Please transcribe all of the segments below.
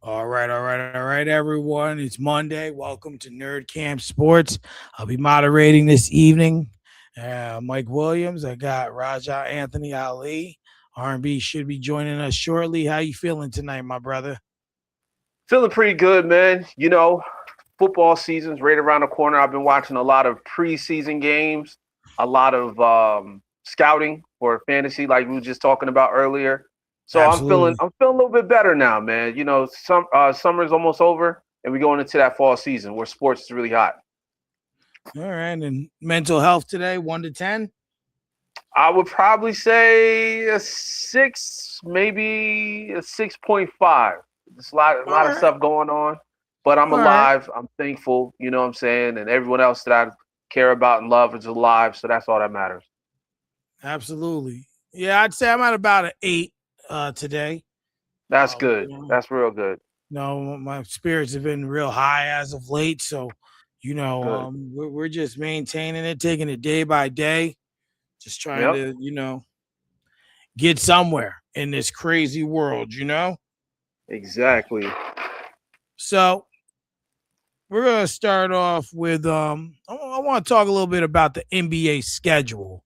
All right, everyone. It's Monday. Welcome to Nerdcamp Sports. I'll be moderating this evening. Mike Williams. I got Raja Anthony Ali. R&B should be joining us shortly. How you feeling tonight, my brother? Feeling pretty good, man. Football season's right around the corner. I've been watching a lot of preseason games, a lot of scouting for fantasy, like we were just talking about earlier. So I'm feeling Absolutely. I'm feeling a little bit better now, man. Summer's almost over, and we're going into that fall season where sports is really hot. All right. And mental health today, 1 to 10. I would probably say a 6, maybe a 6.5. There's All a lot of right. stuff going on, but I'm All right. alive. I'm thankful, you know what I'm saying? And everyone else that I care about and love is alive. So that's all that matters. Absolutely. Yeah, I'd say I'm at about an 8 today. That's Um, good. you know, That's real good. my spirits have been real high as of late. So, Good. we're just maintaining it, taking it day by day, just trying Yep. to, get somewhere in this crazy world. Exactly. So we're gonna start off with I want to talk a little bit about the NBA schedule.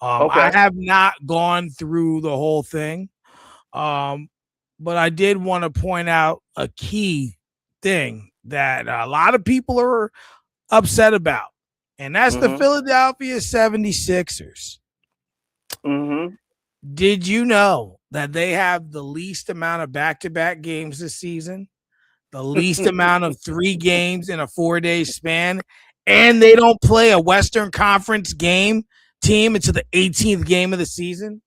I Okay. have not gone through the whole thing. Um, but I did want to point out a key thing that a lot of people are upset about, and that's the Mm-hmm. Philadelphia 76ers. Mm-hmm. Did you know that they have the least amount of back to back games this season? The least amount of 3 games in a 4 day span, and they don't play a Western Conference game team until the 18th game of the season?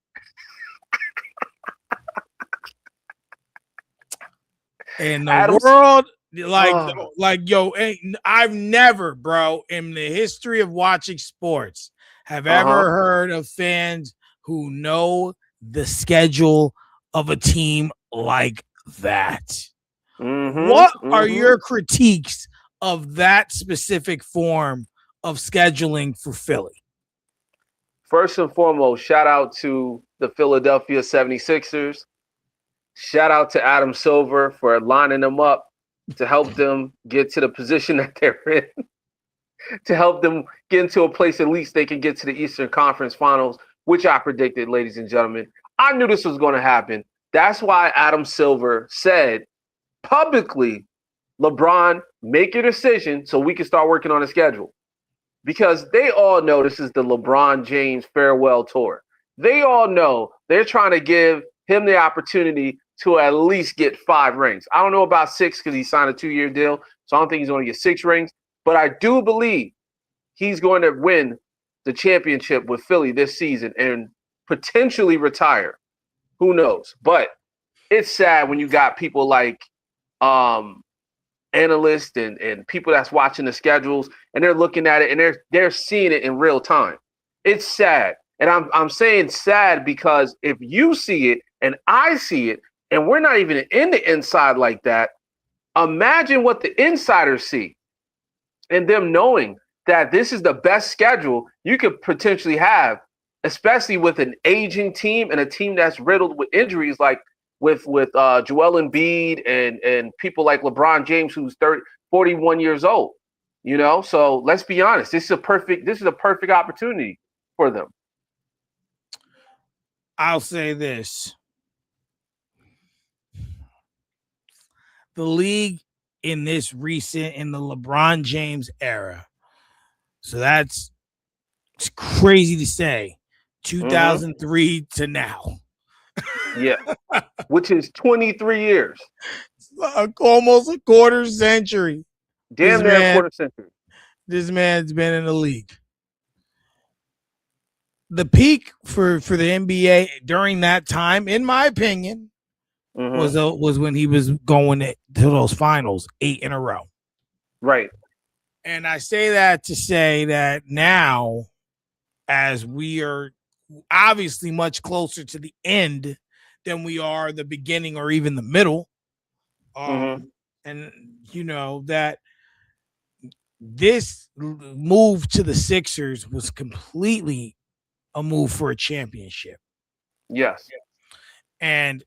In the Adams. world, like Oh, yo, I've never, bro, in the history of watching sports, have uh-huh. ever heard of fans who know the schedule of a team like that. What Mm-hmm. are Mm-hmm. your critiques of that specific form of scheduling for Philly? First and foremost, shout out to the Philadelphia 76ers. Shout out to Adam Silver for lining them up to help them get to the position that they're in, to help them get into a place at least they can get to the Eastern Conference Finals, which I predicted, ladies and gentlemen. I knew this was going to happen. That's why Adam Silver said publicly, LeBron, make your decision so we can start working on a schedule. Because they all know this is the LeBron James farewell tour. They all know they're trying to give him the opportunity to at least get 5 rings. I don't know about 6 because he signed a 2-year deal, so I don't think he's going to get 6 rings. But I do believe he's going to win the championship with Philly this season and potentially retire. Who knows? But it's sad when you got people like um, analysts and people that's watching the schedules and they're looking at it and they're seeing it in real time. It's sad. And I'm saying sad because if you see it and I see it and we're not even in the inside like that, imagine what the insiders see and them knowing that this is the best schedule you could potentially have, especially with an aging team and a team that's riddled with injuries like with Joel Embiid and people like LeBron James, who's 41 years old. So let's be honest. This is a perfect opportunity for them. I'll say this. The league in the LeBron James era. So it's crazy to say. Mm-hmm. 2003 to now. Yeah, which is 23 years, Almost a quarter century. This damn near a man, quarter century. this man's been in the league. The peak for the NBA during that time, in my opinion, Mm-hmm. was when he was going to those finals 8 in a row. Right. And I say that to say that now, as we are obviously much closer to the end than we are the beginning or even the middle, Mm-hmm. and that this move to the Sixers was completely a move for a championship. Yes. And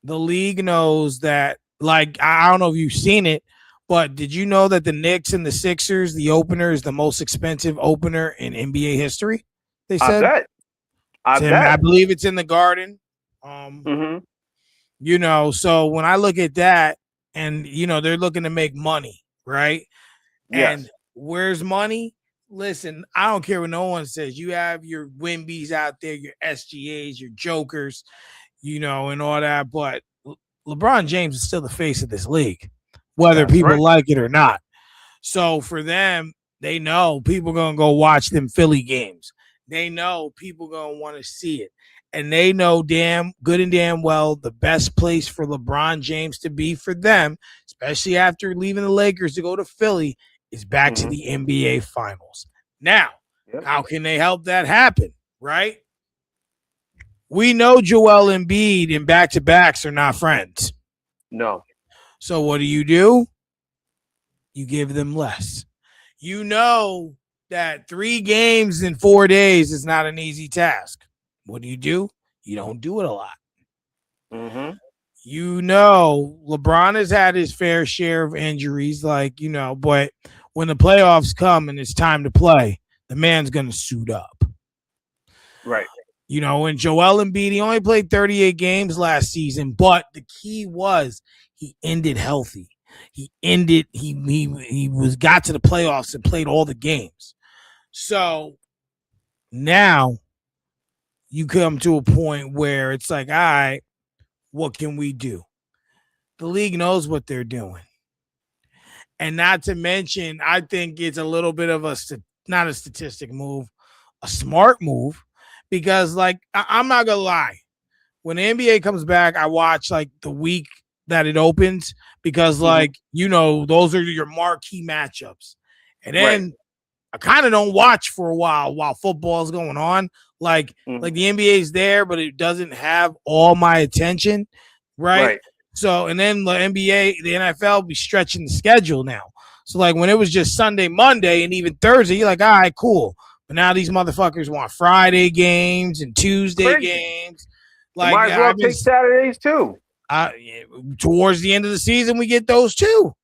the league knows that Like, I don't know if you've seen it, but did you know that the Knicks and the Sixers, the opener is the most expensive opener in NBA history? They I said. bet. I I bet. believe it's in the Garden. Um, Mm-hmm. so when I look at that, and they're looking to make money, right? And Yes. where's money? Listen, I don't care what no one says. You have your Wimbies out there, your SGAs, your Jokers, and all that. But LeBron James is still the face of this league, whether That's people right. like it or not. So for them, they know people gonna go watch them Philly games. They know people gonna want to see it. And they know damn good and damn well the best place for LeBron James to be for them, especially after leaving the Lakers to go to Philly, is back to Mm-hmm. the NBA Finals. Now, Yep. how can they help that happen? Right? We know Joel Embiid and back-to-backs are not friends. No. So what do? You give them less. You know that 3 games in 4 days is not an easy task. What do? You don't do it a lot. Mm-hmm. LeBron has had his fair share of injuries, but when the playoffs come and it's time to play, the man's going to suit up. Right. And Joel Embiid, he only played 38 games last season, but the key was he ended healthy. He was got to the playoffs and played all the games. So now you come to a point where it's like, all right, what can we do? The league knows what they're doing. And not to mention, I think it's a little bit of not a statistic move, a smart move, because I'm not gonna lie, when the NBA comes back, I watch like the week that it opens because those are your marquee matchups, and Right. then I kind of don't watch for a while football is going on. Mm-hmm. The NBA is there, but it doesn't have all my attention, right? Right. So, and then the NBA, the NFL be stretching the schedule now. So, like when it was just Sunday, Monday, and even Thursday, you're like, all right, cool. But now these motherfuckers want Friday games and Tuesday Crazy. games. They Like might as well take Saturdays too. towards the end of the season, we get those too.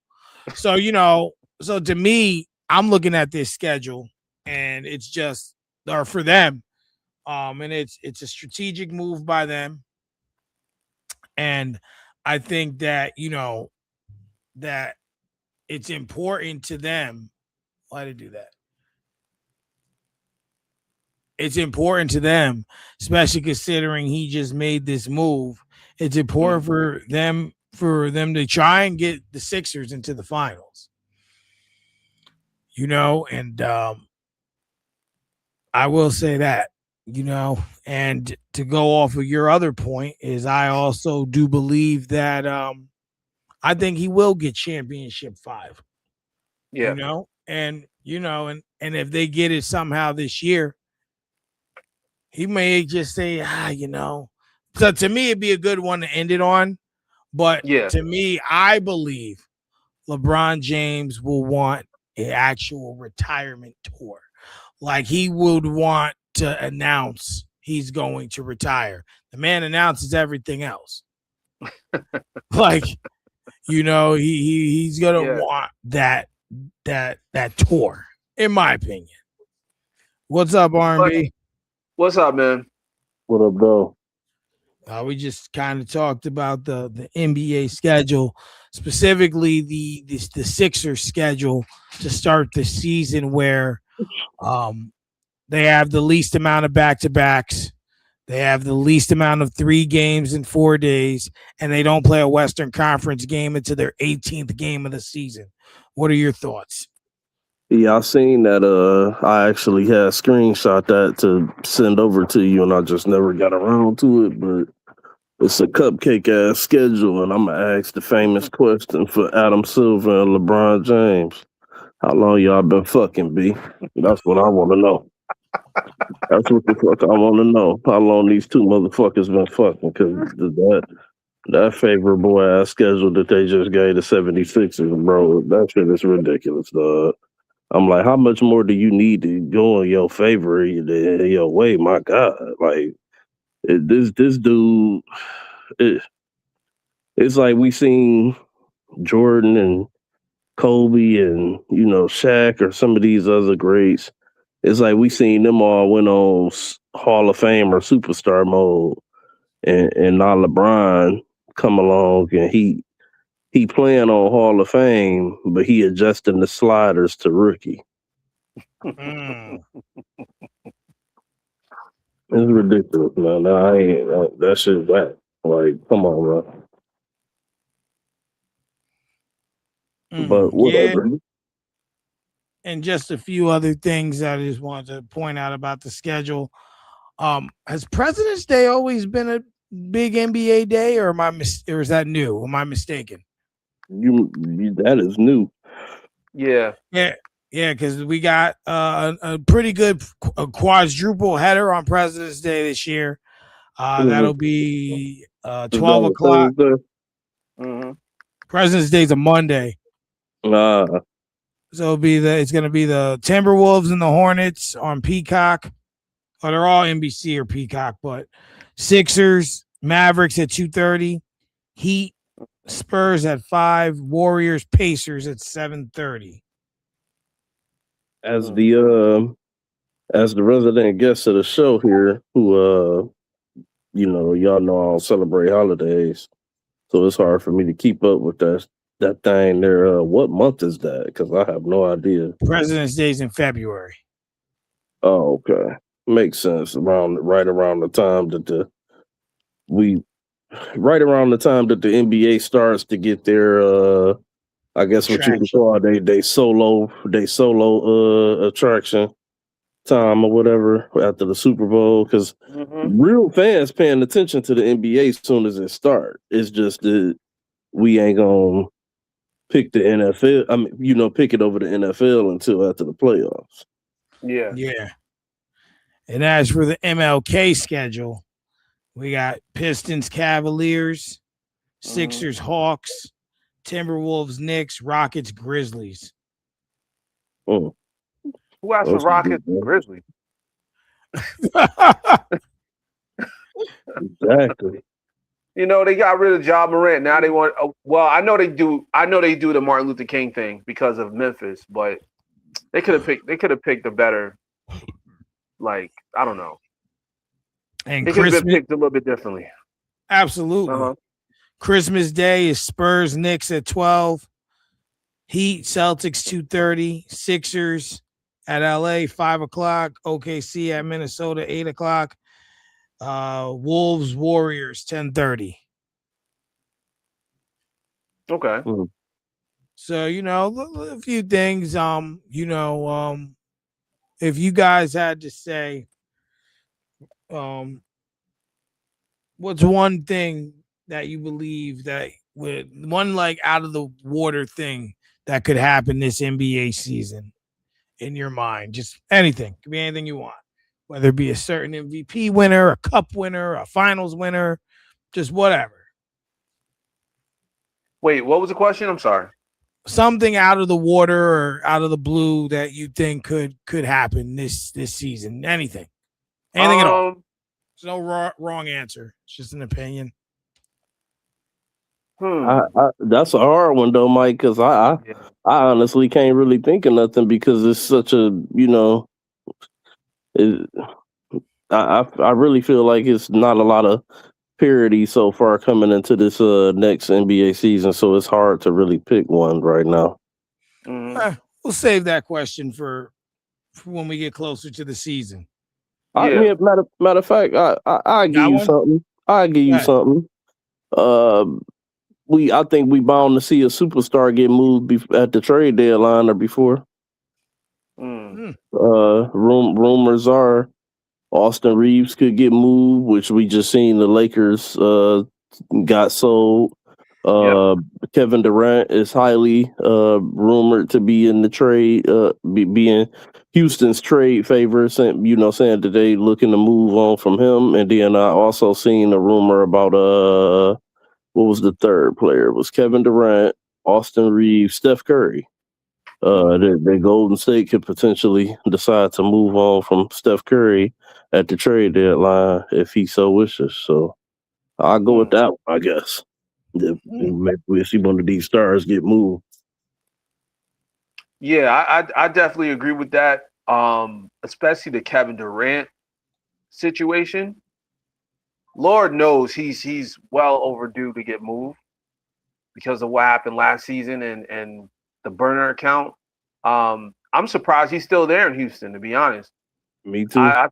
So, so to me, I'm looking at this schedule and it's just, or for them, and it's a strategic move by them. And I think that, that it's important to them. Why to do that? It's important to them, especially considering he just made this move. It's important for them to try and get the Sixers into the finals. And I will say that, and to go off of your other point is I also do believe that I think he will get championship 5. Yeah. And if they get it somehow this year, he may just say, So to me, it'd be a good one to end it on. But Yeah. to me, I believe LeBron James will want an actual retirement tour. Like he would want to announce he's going to retire. The man announces everything else. Like, he's gonna want that tour, in my opinion. What's up, R&B? What's up, man? What up, though? We just kind of talked about the NBA schedule, specifically the Sixers schedule to start the season, where they have the least amount of back-to-backs. They have the least amount of 3 games in 4 days, and they don't play a Western Conference game until their 18th game of the season. What are your thoughts? Yeah, I seen that. I actually had screenshot that to send over to you, and I just never got around to it. But it's a cupcake ass schedule, and I'm gonna ask the famous question for Adam Silver and LeBron James: how long y'all been fucking, B? That's what I want to know. That's what the fuck I want to know. How long these two motherfuckers been fucking? Because that favorable ass schedule that they just gave the 76ers, bro, that shit is ridiculous, dog. I'm like, how much more do you need to go in your favor, your way? My God, like this dude, it's like we seen Jordan and Kobe and Shaq or some of these other greats. It's like we seen them all went on Hall of Fame or superstar mode, and now LeBron come along and he playing on Hall of Fame, but he adjusting the sliders to rookie. Mm. It's ridiculous, man. I ain't that shit whack. Like, come on, bro. But Yeah, whatever. and just a few other things that I just wanted to point out about the schedule. Has President's Day always been a big NBA day, or or is that new? Am I mistaken? You that is new. Yeah. Yeah, yeah, because we got a pretty good quadruple header on President's Day this year. That'll be 12 o'clock. Mm-hmm. President's Day is a Monday. So it's gonna be the Timberwolves and the Hornets on Peacock. Oh, they're all NBC or Peacock, but Sixers, Mavericks at 2:30, Heat, Spurs at 5, Warriors, Pacers at 7:30. As the resident guest of the show here, who y'all know I don't celebrate holidays, so it's hard for me to keep up with that thing there. What month is that? Because I have no idea. President's Day is in February. Oh, okay, makes sense. Right around the time that the NBA starts to get their I guess what you would call they solo attraction time or whatever after the Super Bowl, because real fans paying attention to the NBA as soon as it starts. It's just that we ain't gonna pick the NFL. I mean, pick it over the NFL until after the playoffs. Yeah. And as for the MLK schedule, we got Pistons, Cavaliers, Sixers, Hawks, Timberwolves, Knicks, Rockets, Grizzlies. Oh. Who asked for Rockets and Grizzlies? Exactly. They got rid of Ja Morant. Now they want. Well, I know they do. I know they do the Martin Luther King thing because of Memphis, but they could have picked. They could have picked a better. Like, I don't know. And they could have been picked a little bit differently. Absolutely. Christmas Day is Spurs, Knicks at 12. Heat, Celtics 2:30. Sixers at LA 5 o'clock. OKC at Minnesota 8 o'clock. Wolves, Warriors 10:30. Okay. So a few things. If you guys had to say, what's one thing that you believe that with one like out of the water thing that could happen this NBA season in your mind? Just anything. Could be anything you want. Whether it be a certain MVP winner, a cup winner, a finals winner, just whatever. Wait, what was the question? I'm sorry. Something out of the water or out of the blue that you think could happen this season. Anything at all. There's no wrong answer. It's just an opinion. That's a hard one though, Mike, because I honestly can't really think of nothing because it's such a I really feel like it's not a lot of parity so far coming into this next NBA season, so it's hard to really pick one right now. We'll save that question for when we get closer to the season. Matter of fact, I give you something. I give you something. I think we bound to see a superstar get moved at the trade deadline or before. Rumors are Austin Reeves could get moved, which we just seen the Lakers got sold. Kevin Durant is highly rumored to be in the trade, being Houston's trade favorite, saying that they looking to move on from him. And then I also seen a rumor about what was the third player? It was Kevin Durant, Austin Reeves, Steph Curry. The Golden State could potentially decide to move on from Steph Curry at the trade deadline if he so wishes. So I'll go with that one, I guess. Maybe we'll see one of these stars get moved. Yeah, I definitely agree with that. Especially the Kevin Durant situation. Lord knows he's well overdue to get moved because of what happened last season and the burner account. I'm surprised he's still there in Houston, to be honest. Me too. I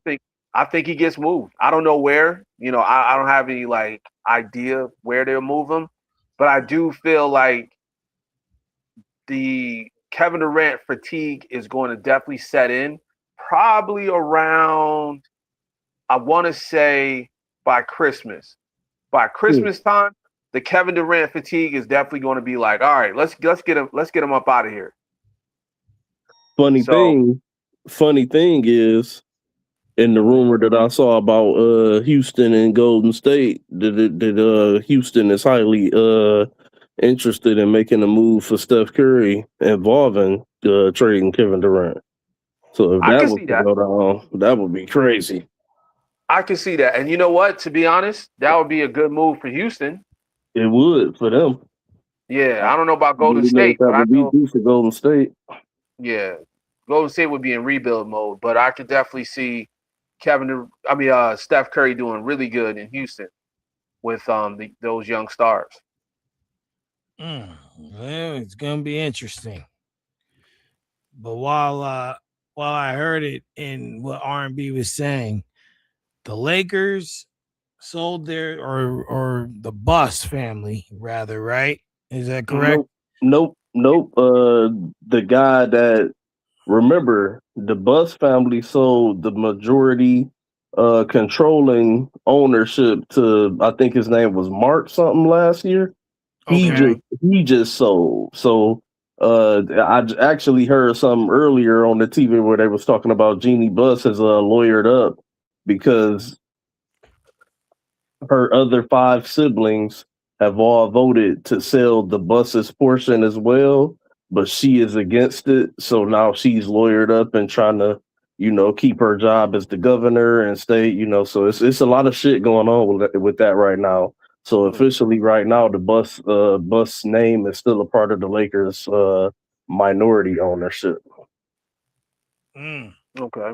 think he gets moved. I don't know where. I don't have any like idea where they'll move him, but I do feel like the Kevin Durant fatigue is going to definitely set in probably around, I want to say, by Christmas. By Christmas time, the Kevin Durant fatigue is definitely going to be like, all right, let's get him up out of here. Funny thing is, in the rumor that I saw about Houston and Golden State, that Houston is highly interested in making a move for Steph Curry involving trading Kevin Durant. So if I that can was see to that. go down, that would be crazy. I can see that. And you know what? To be honest, that would be a good move for Houston. It would for them. Yeah, I don't know about I Golden believe that State, but I would be know, due for Golden State. yeah, Golden State would be in rebuild mode. But I could definitely see Steph Curry doing really good in Houston with those young stars. Well, it's gonna be interesting. But while I heard it in what R&B was saying, the Lakers sold their or the Bus family rather, right? Is that correct? Nope. The guy that remember the Bus family sold the majority controlling ownership to, I think his name was Mark something last year. Okay. He just sold. So actually heard something earlier on the TV where they was talking about Jeannie Buss has lawyered up because her other five siblings have all voted to sell the Buss's portion as well, but she is against it. So now she's lawyered up and trying to, keep her job as the governor and state, so it's a lot of shit going on with that right now. So officially right now the bus name is still a part of the Lakers minority ownership. Okay.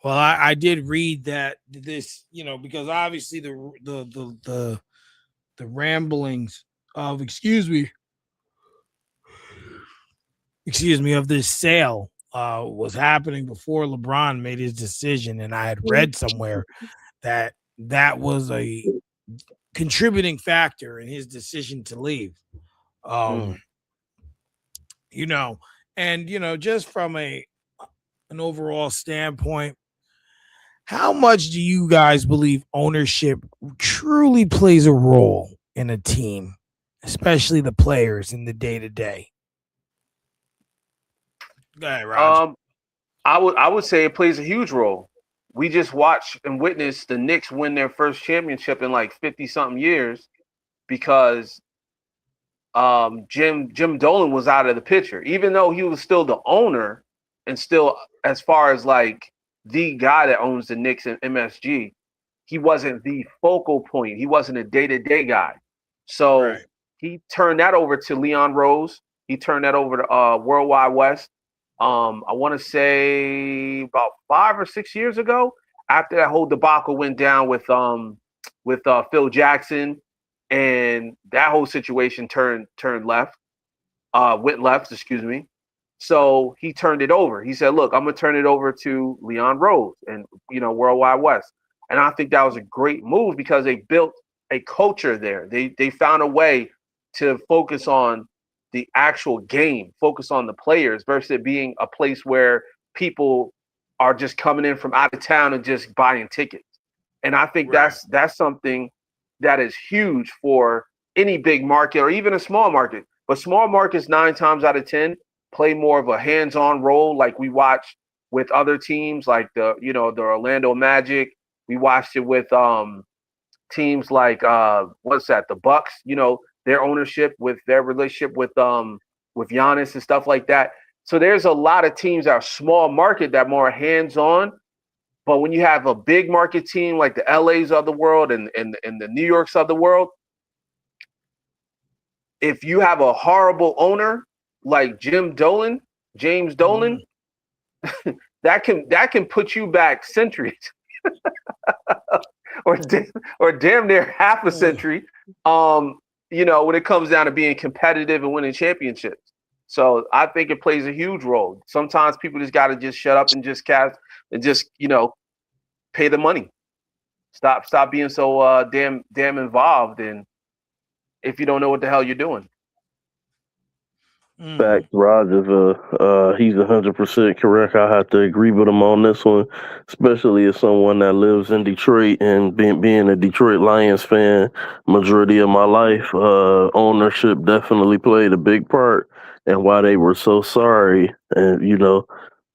Well, I did read that this, because obviously the ramblings of of this sale was happening before LeBron made his decision, and I had read somewhere that was a contributing factor in his decision to leave. Just from an overall standpoint, how much do you guys believe ownership truly plays a role in a team, especially the players in the day-to-day? Go ahead, Raj. I would say it plays a huge role. We just watched and witnessed the Knicks win their first championship in like 50 something years because Jim Dolan was out of the picture, even though he was still the owner and still as far as like the guy that owns the Knicks and MSG. He wasn't the focal point. He wasn't a day-to-day guy. So he turned that over to Leon Rose. He turned that over to Worldwide West. I want to say about 5 or 6 years ago, after that whole debacle went down with Phil Jackson, and that whole situation went left. Excuse me. So he turned it over. He said, "Look, I'm gonna turn it over to Leon Rose and Worldwide West." And I think that was a great move because they built a culture there. They found a way to focus on the actual game, focus on the players versus it being a place where people are just coming in from out of town and just buying tickets. And I think that's something that is huge for any big market or even a small market. But small markets 9 times out of 10 play more of a hands-on role, like we watch with other teams, like the Orlando Magic. We watched it with teams like the Bucks. Their ownership with their relationship with Giannis and stuff like that. So there's a lot of teams that are small market that are more hands-on. But when you have a big market team like the LAs of the world and the New Yorks of the world, if you have a horrible owner like James Dolan, that can put you back centuries, or damn near half a century. When it comes down to being competitive and winning championships. So I think it plays a huge role. Sometimes people just got to just shut up and just pay the money. Stop being so damn involved, and if you don't know what the hell you're doing. Fact, Rogers, he's 100% correct. I have to agree with him on this one, especially as someone that lives in Detroit and being a Detroit Lions fan majority of my life. Ownership definitely played a big part and why they were so sorry and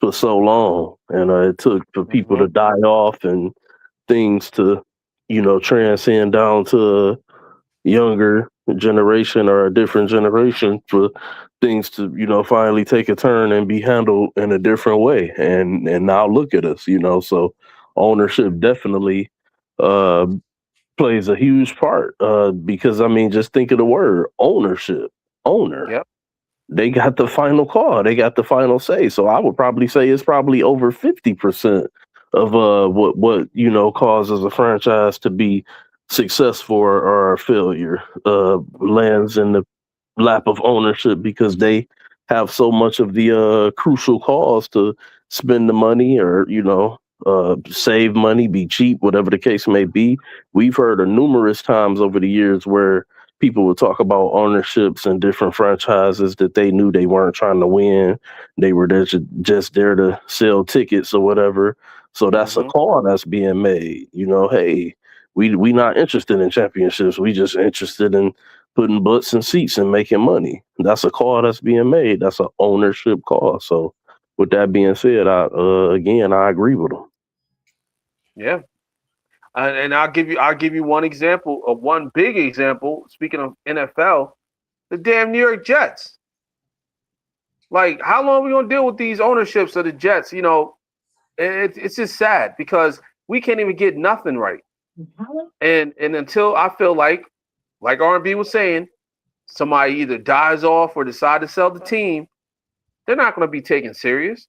for so long, and it took for people to die off and things to transcend down to younger generation or a different generation for things to finally take a turn and be handled in a different way, and now look at us, so ownership definitely uh plays a huge part, because I mean, just think of the word ownership. Yep. They got the final call, they got the final say, so I would probably say it's probably over 50% of what causes a franchise to be successful or a failure lands in the lap of ownership, because they have so much of the crucial cause to spend the money or save money, be cheap, whatever the case may be. We've heard of numerous times over the years where people would talk about ownerships and different franchises that they knew they weren't trying to win. They were there just there to sell tickets or whatever. So that's a call that's being made. Hey, we not interested in championships. We just interested in putting butts in seats and making money. That's a call that's being made. That's an ownership call. So with that being said, I agree with him. Yeah. And I'll give you one example, one big example. Speaking of NFL, the damn New York Jets. Like, how long are we gonna deal with these ownerships of the Jets? It's just sad because we can't even get nothing right. And until I feel like R&B was saying, somebody either dies off or decide to sell the team, they're not going to be taken serious.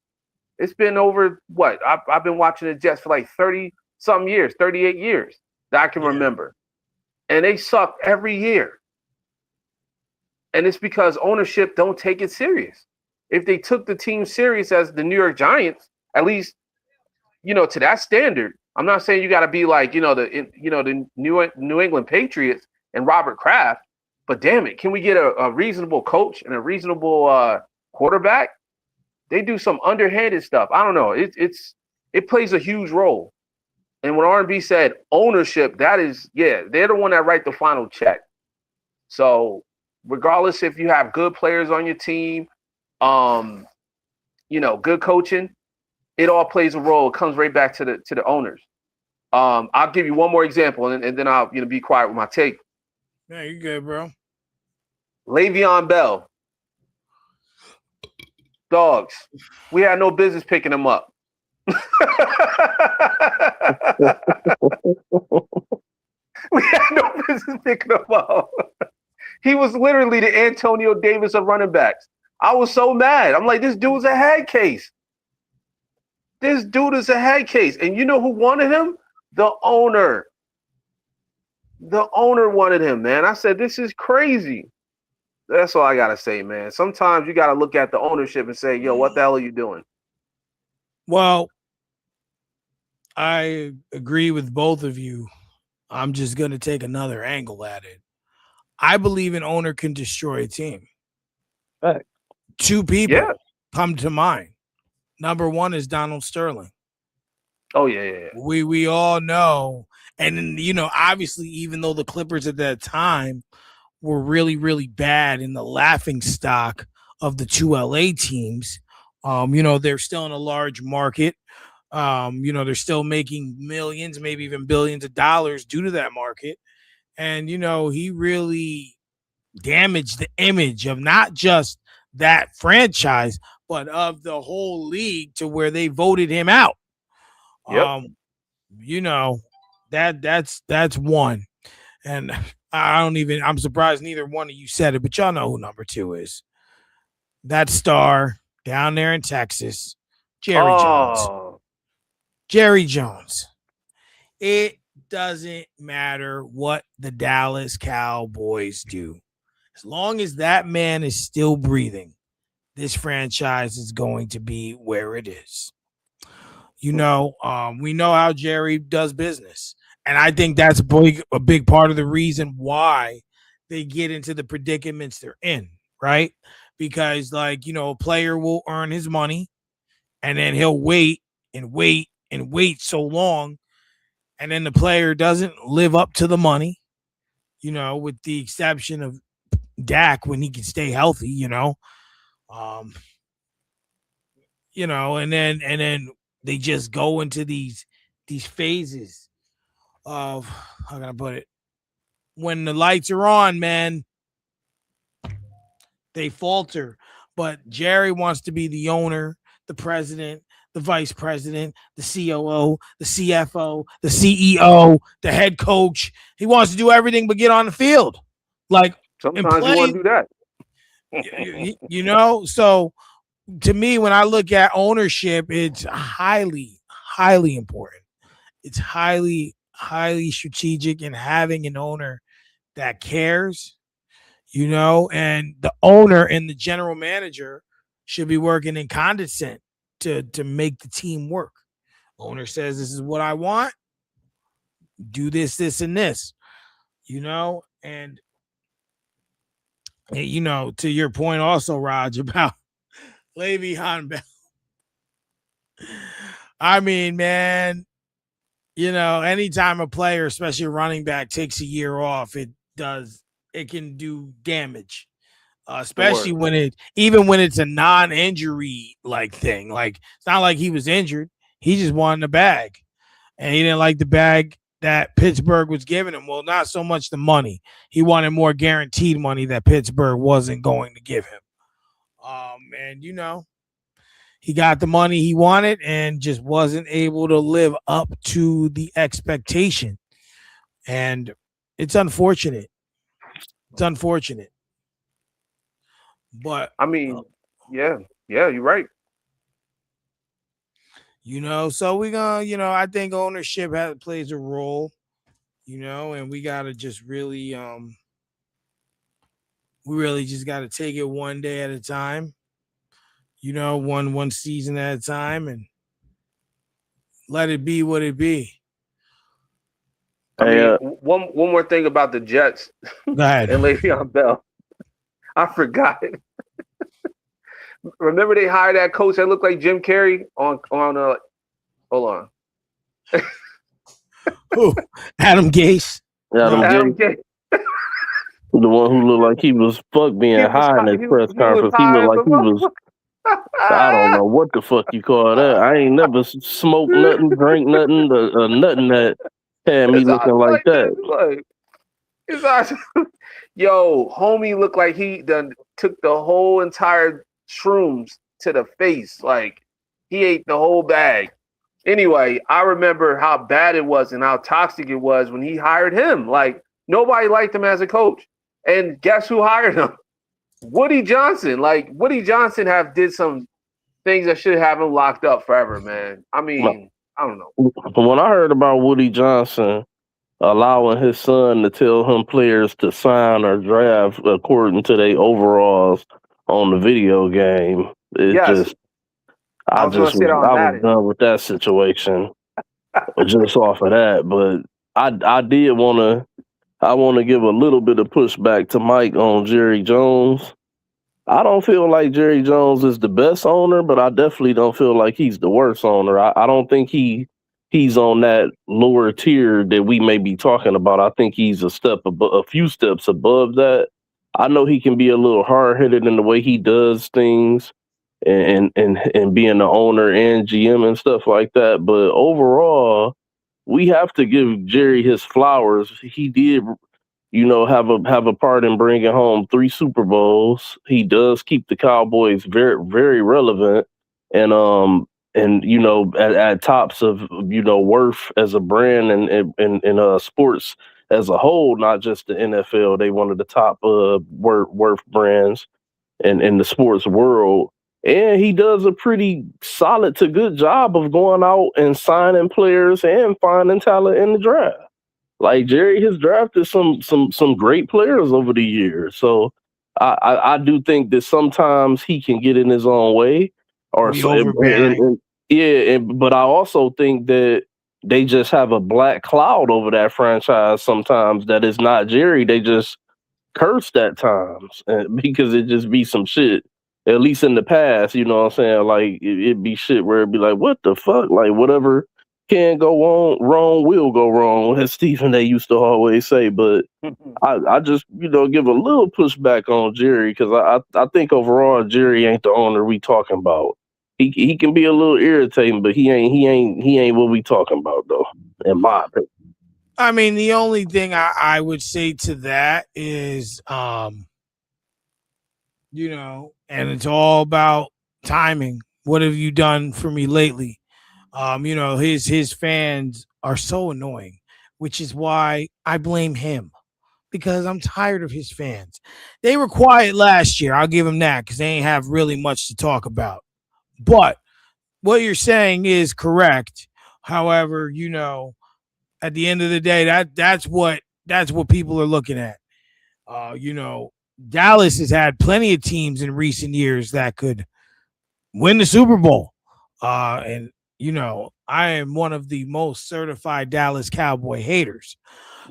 It's been over what? I've been watching the Jets for like 30-something years, 38 years that I can remember. And they suck every year. And it's because ownership don't take it serious. If they took the team serious as the New York Giants, at least, to that standard, I'm not saying you got to be like, the New England Patriots and Robert Kraft, but damn it, can we get a reasonable coach and a reasonable quarterback? They do some underhanded stuff. I don't know. It plays a huge role. And when R&B said ownership, that is, they're the one that write the final check. So regardless if you have good players on your team, good coaching, it all plays a role. It comes right back to the owners. I'll give you one more example, and then I'll be quiet with my take. Yeah, you good, bro. Le'Veon Bell. Dogs. We had no business picking him up. We had no business picking him up. He was literally the Antonio Davis of running backs. I was so mad. I'm like, this dude's a head case. This dude is a head case. And you know who wanted him? The owner. The owner wanted him, man. I said, this is crazy. That's all I got to say, man. Sometimes you got to look at the ownership and say, yo, what the hell are you doing? Well, I agree with both of you. I'm just going to take another angle at it. I believe an owner can destroy a team. Right. Two people come to mind. Number one is Donald Sterling. Oh, yeah. We all know. And, obviously, even though the Clippers at that time were really, really bad in the laughing stock of the two LA teams, they're still in a large market. They're still making millions, maybe even billions of dollars due to that market. And, he really damaged the image of not just that franchise, but of the whole league to where they voted him out. Yep. That's one. And I'm surprised neither one of you said it, but y'all know who number 2 is. That star down there in Texas, Jerry Jones. Oh, Jerry Jones. It doesn't matter what the Dallas Cowboys do. As long as that man is still breathing, this franchise is going to be where it is. We know how Jerry does business. And I think that's a big part of the reason why they get into the predicaments they're in, right? Because, a player will earn his money and then he'll wait and wait and wait so long. And then the player doesn't live up to the money, with the exception of Dak when he can stay healthy, and then they just go into these phases of, how can I put it? When the lights are on, man, they falter. But Jerry wants to be the owner, the president, the vice president, the COO, the CFO, the CEO, the head coach. He wants to do everything but get on the field. Sometimes you want to do that. So to me, when I look at ownership, it's highly, highly important. It's highly, highly strategic, and having an owner that cares, and the owner and the general manager should be working in condescent to make the team work. Owner says, this is what I want. Do this, this, and this, and to your point also, Raj, about Le'Veon Bell. I mean, man, anytime a player, especially a running back, takes a year off, it can do damage. Especially when it's a non-injury thing. It's not like he was injured. He just wanted the bag. And he didn't like the bag that Pittsburgh was giving him. Well, not so much the money. He wanted more guaranteed money that Pittsburgh wasn't going to give him. And he got the money he wanted and just wasn't able to live up to the expectation. And it's unfortunate. But I mean, yeah, you're right. So we're gonna, I think ownership plays a role, and we gotta just really we really just gotta take it one day at a time, one season at a time, and let it be what it be. I mean, one more thing about the Jets Go ahead. and Le'Veon Bell. I forgot. Remember they hired that coach that looked like Jim Carrey on hold on. Who? Adam Gase. Adam Gase. The one who looked like he was being high in his press conference. He looked like he was. I don't know what the fuck you call that. I ain't never smoked nothing, drank nothing, nothing that had me looking like that. His eyes, yo, homie looked like he done took the whole entire shrooms to the face. Like he ate the whole bag. Anyway, I remember how bad it was and how toxic it was when he hired him. Like nobody liked him as a coach. And guess who hired him? Woody Johnson. Like Woody Johnson did some things that should have him locked up forever, man. I mean, I don't know. When I heard about Woody Johnson allowing his son to tell him players to sign or draft according to their overalls on the video game, I was done with that situation just off of that. But I did want to give a little bit of pushback to Mike on Jerry Jones. I don't feel like Jerry Jones is the best owner, but I definitely don't feel like he's the worst owner. I don't think he's on that lower tier that we may be talking about. I think he's a few steps above that. I know he can be a little hard-headed in the way he does things and being the owner and GM and stuff like that. But overall, we have to give Jerry his flowers. He did, have a part in bringing home 3 Super Bowls. He does keep the Cowboys very, very relevant and at tops of worth as a brand and sports as a whole, not just the NFL. They one of the top worth brands in the sports world. And he does a pretty solid to good job of going out and signing players and finding talent in the draft. Like Jerry has drafted some great players over the years. So I do think that sometimes he can get in his own way, or Be so, overbearing. but I also think that they just have a black cloud over that franchise sometimes that is not Jerry. They just cursed at times because it just be some shit. At least in the past, you know what I'm saying? Like it'd be shit where it'd be like, what the fuck? Like whatever can go wrong will go wrong, as Stephen they used to always say. But I just give a little pushback on Jerry because I think overall Jerry ain't the owner we talking about. He can be a little irritating, but he ain't what we talking about though, in my opinion. I mean, the only thing I would say to that is, and it's all about timing. What have you done for me lately? His fans are so annoying, which is why I blame him because I'm tired of his fans. They were quiet last year. I'll give them that because they ain't have really much to talk about. But what you're saying is correct. However, at the end of the day, that's what people are looking at. Dallas has had plenty of teams in recent years that could win the Super Bowl. And I am one of the most certified Dallas Cowboy haters.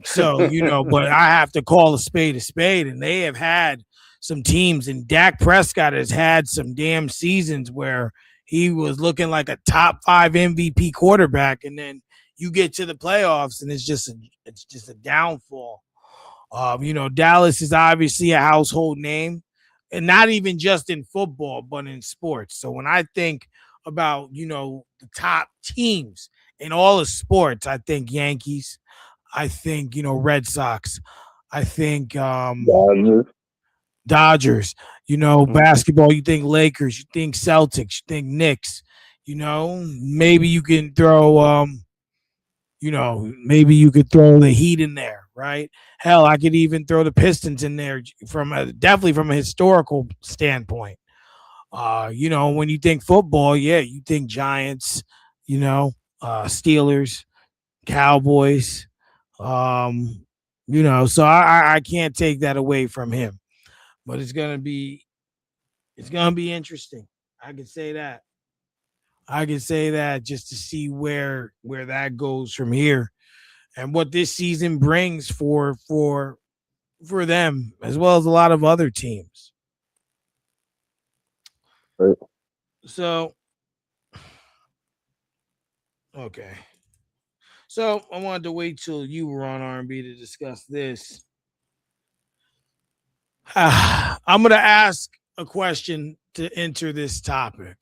So, but I have to call a spade, and they have had some teams, and Dak Prescott has had some damn seasons where he was looking like a top 5 MVP quarterback, and then you get to the playoffs and it's just a downfall. Dallas is obviously a household name, and not even just in football, but in sports. So when I think about, the top teams in all of sports, I think Yankees, I think, Red Sox, I think Dodgers, basketball, you think Lakers, you think Celtics, you think Knicks, maybe you can throw, maybe you could throw the Heat in there, right? Hell, I could even throw the Pistons in there definitely from a historical standpoint. When you think football, yeah, you think Giants, Steelers, Cowboys, so I can't take that away from him, but it's gonna be interesting. I can say that just to see where that goes from here and what this season brings for them as well as a lot of other teams. Right. So, okay. So I wanted to wait till you were on R&B to discuss this. I'm going to ask a question to enter this topic.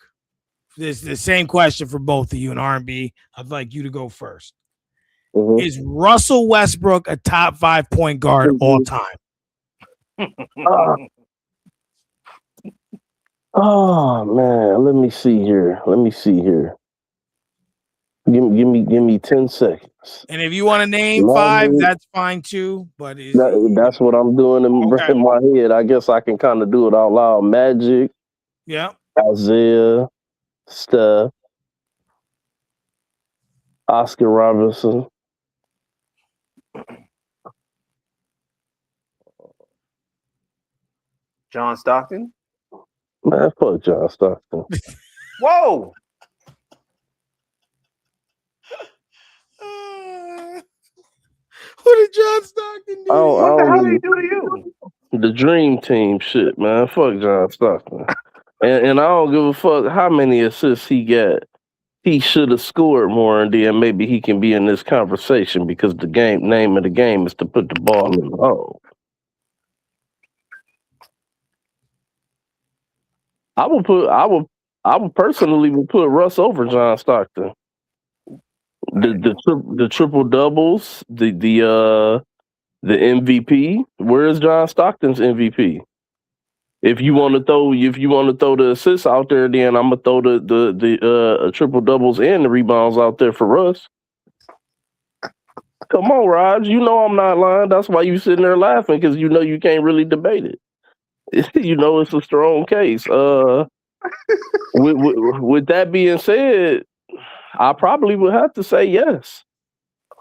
This the same question for both of you in R&B. I'd like you to go first. Mm-hmm. Is Russell Westbrook a top 5 point guard all time? Oh man, let me see here. Give me 10 seconds. And if you want to name 5, that's fine too. But that's what I'm doing in my head. I guess I can kind of do it out loud. Magic. Yeah. Isaiah. Steph. Oscar Robertson. John Stockton. Man, fuck John Stockton. Whoa. What did John Stockton do? What the hell did he do to you? The dream team shit, man. Fuck John Stockton. and I don't give a fuck how many assists he got. He should have scored more, and then maybe he can be in this conversation because the name of the game is to put the ball in the hole. I would personally put Russ over John Stockton. The triple doubles, the MVP. Where is John Stockton's MVP? If you want to throw the assists out there, then I'm gonna throw the triple doubles and the rebounds out there for Russ. Come on, Raj. You know I'm not lying. That's why you sitting there laughing, because you know you can't really debate it. You know it's a strong case. With that being said, I probably would have to say yes.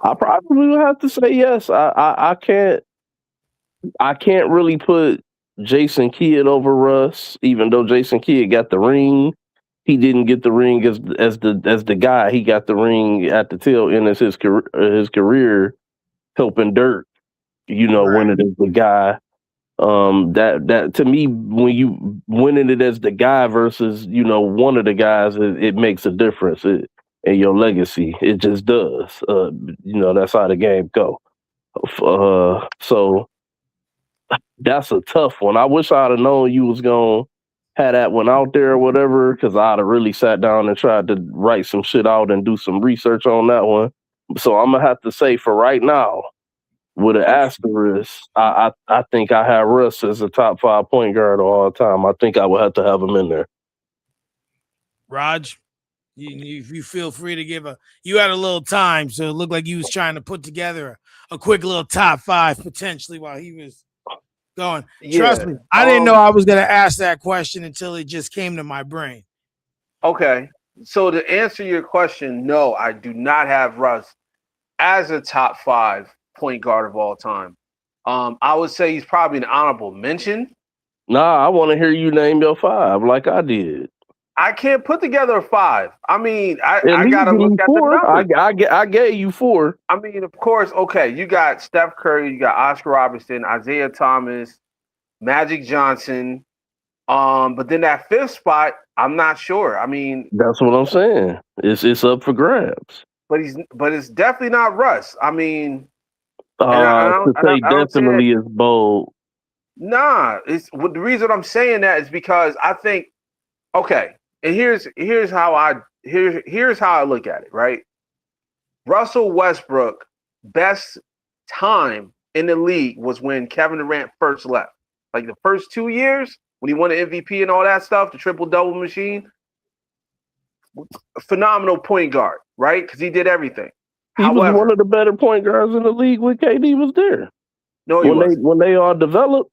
I probably would have to say yes. I can't really put Jason Kidd over Russ, even though Jason Kidd got the ring. He didn't get the ring as the guy. He got the ring at the tail end of his career helping Dirk. Right. Winning as the guy. That to me, when you winning it as the guy versus one of the guys, it makes a difference in your legacy. It just does. That's how the game go. So that's a tough one. I wish I'd have known you was gonna have that one out there or whatever, because I'd have really sat down and tried to write some shit out and do some research on that one. So I'm gonna have to say, for right now, with an asterisk, I think I have Russ as a top 5 point guard of all time. I think I would have to have him in there. Raj, you feel free to give you had a little time, so it looked like you was trying to put together a quick little top 5 potentially while he was going. Trust me, I didn't know I was going to ask that question until it just came to my brain. Okay. So to answer your question, no, I do not have Russ as a top 5 point guard of all time. I would say he's probably an honorable mention. Nah, I want to hear you name your 5 like I did. I can't put together a 5. I mean, I least got to give me look at 4. the numbers. I gave you 4. I mean, of course, okay, you got Steph Curry, you got Oscar Robertson, Isaiah Thomas, Magic Johnson. But then that 5th spot, I'm not sure. I mean, that's what I'm saying. It's up for grabs. But it's definitely not Russ. I mean, To say I don't say definitely is bold. Nah, the reason I'm saying that is because I think, okay, and here's how I look at it, right? Russell Westbrook best time in the league was when Kevin Durant first left. Like the first 2 years when he won the MVP and all that stuff, the triple-double machine. Phenomenal point guard, right? Because he did everything. He was one of the better point guards in the league when KD was there. No, when they all developed.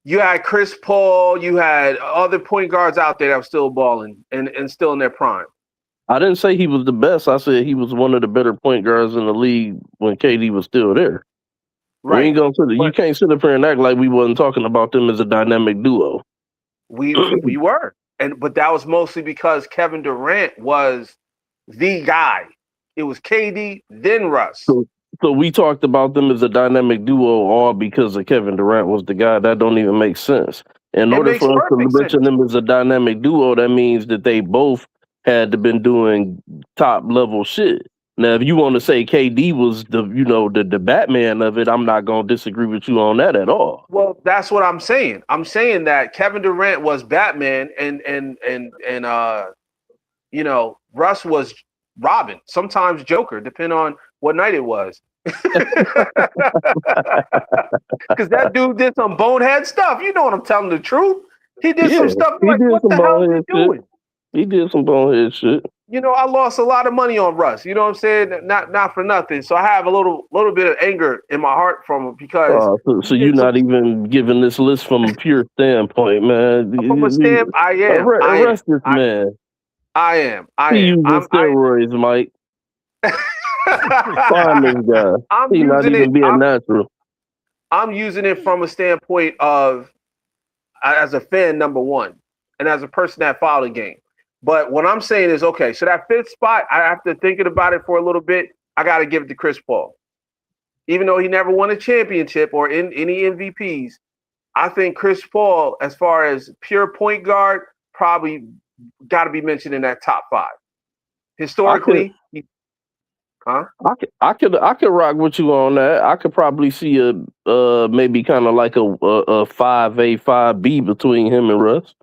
You had Chris Paul, you had other point guards out there that were still balling and still in their prime. I didn't say he was the best. I said he was one of the better point guards in the league when KD was still there. Right. You can't sit up here and act like we wasn't talking about them as a dynamic duo. We were. But that was mostly because Kevin Durant was the guy. It was KD, then Russ. So we talked about them as a dynamic duo all because of Kevin Durant was the guy. That don't even make sense. In order for us to mention them as a dynamic duo, that means that they both had to been doing top level shit. Now, if you want to say KD was the Batman of it, I'm not gonna disagree with you on that at all. Well, that's what I'm saying. I'm saying that Kevin Durant was Batman and Russ was Robin, sometimes Joker, depending on what night it was. Because that dude did some bonehead stuff. You know what I'm telling the truth. He did some stuff like, what the hell is he doing? He did some bonehead shit. I lost a lot of money on Russ. You know what I'm saying? Not for nothing. So I have a little bit of anger in my heart from him because. So you're not even giving this list from a pure standpoint, man. From a standpoint, I am. Arrest this man. I am. He using steroids, Mike. Find this guy. He's not even being natural. I'm using it from a standpoint of as a fan, number one, and as a person that followed the game. But what I'm saying is, okay, so that 5th spot, I have to thinking about it for a little bit. I got to give it to Chris Paul. Even though he never won a championship or in any MVPs, I think Chris Paul, as far as pure point guard, probably got to be mentioned in that top 5. Historically, I could rock with you on that. I could probably see a maybe kind of like a 5A 5B between him and Russ.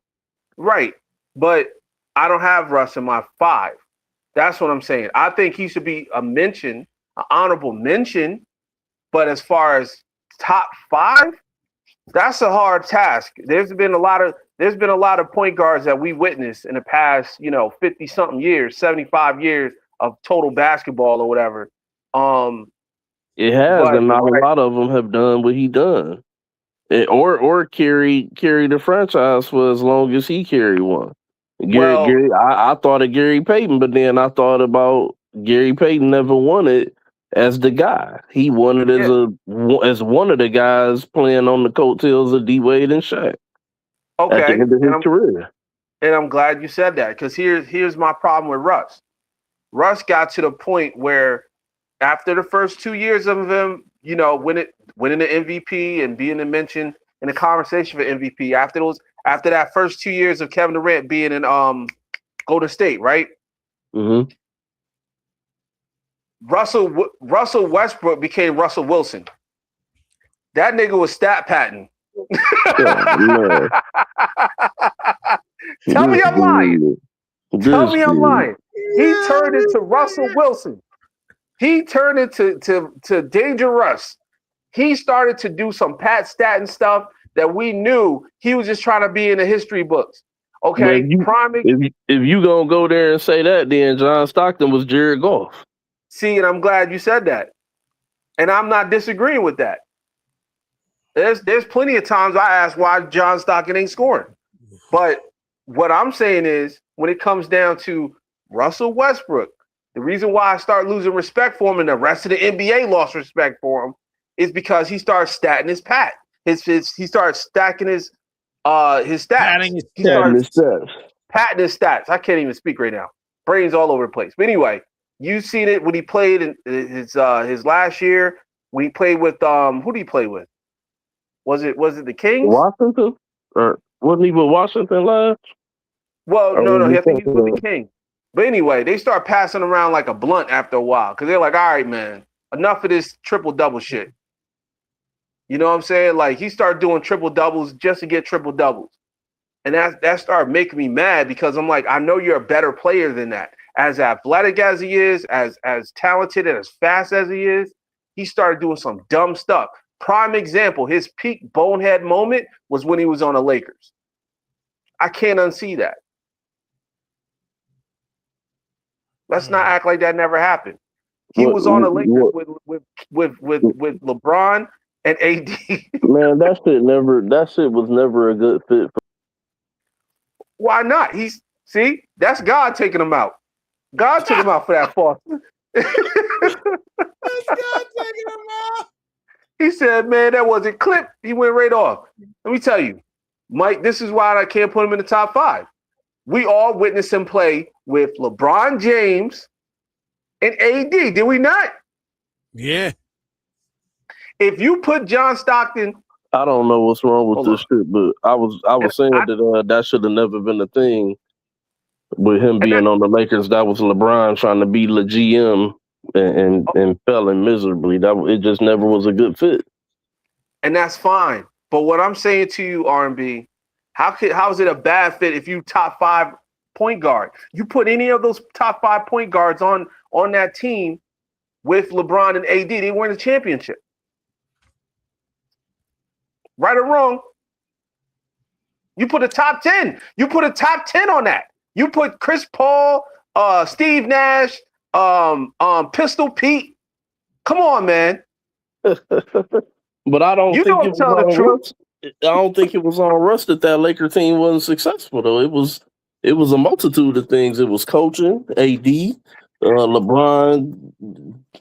Right, but I don't have Russ in my 5. That's what I'm saying. I think he should be a mention, an honorable mention. But as far as top 5, that's a hard task. There's been a lot of point guards that we witnessed in the past, 50 something years, 75 years of total basketball or whatever, It has, but and not a lot of them have done what he done, or carry the franchise for as long as he carried one. Gary, I thought of Gary Payton, but then I thought about Gary Payton never won it as the guy. He won it as one of the guys playing on the coattails of D Wade and Shaq at the okay, end of his career. And I'm glad you said that, because here's my problem with Russ. Russ got to the point where after the first 2 years of him, winning the MVP and being mentioned in the conversation for MVP, after that first 2 years of Kevin Durant being in Golden State, right? Mm-hmm. Russell Westbrook became Russell Wilson. That nigga was stat patting. Oh, Tell me I'm lying. Tell me I'm lying. He turned into Russell Wilson. He turned into Danger Russ. He started to do some Pat Staten stuff that we knew he was just trying to be in the history books. Okay, if you gonna go there and say that, then John Stockton was Jared Goff. See, and I'm glad you said that, and I'm not disagreeing with that. There's plenty of times I ask why John Stockton ain't scoring, but what I'm saying is when it comes down to Russell Westbrook, the reason why I start losing respect for him and the rest of the NBA lost respect for him is because he starts statting his pat. He starts stacking his stats. He starts patting his stats. I can't even speak right now. Brains all over the place. But anyway, you seen it when he played in his last year when he played with who did he play with? Was it the Kings? Washington? Or wasn't he with Washington last? Well, no, I think he was with the Kings. But anyway, they start passing around like a blunt after a while because they're like, all right, man, enough of this triple-double shit. You know what I'm saying? Like, he started doing triple-doubles just to get triple-doubles. And that started making me mad because I'm like, I know you're a better player than that. As athletic as he is, as talented and as fast as he is, he started doing some dumb stuff. Prime example, his peak bonehead moment was when he was on the Lakers. I can't unsee that. Let's not act like that never happened. He was on the Lakers with LeBron and AD. Man, that shit was never a good fit. Why not? That's God taking him out. God took him out for that fault. That's God taking him out. He said, man, that wasn't clipped. He went right off. Let me tell you, Mike, this is why I can't put him in the top 5. We all witnessed him play with LeBron James and AD, did we not? Yeah. If you put John Stockton, I don't know what's wrong with this shit, but I was saying that should have never been a thing. With him being on the Lakers, that was LeBron trying to be the GM and failing miserably. It just never was a good fit. And that's fine. But what I'm saying to you, R&B, how is it a bad fit if you top 5 point guard? You put any of those top 5 point guards on that team with LeBron and AD, they win the championship. Right or wrong? You put a top 10. You put a top 10 on that. You put Chris Paul, Steve Nash, Pistol Pete. Come on, man. But I don't think it was on Russ. I don't think it was on Russ that Laker team wasn't successful though. It was a multitude of things. It was coaching, AD, LeBron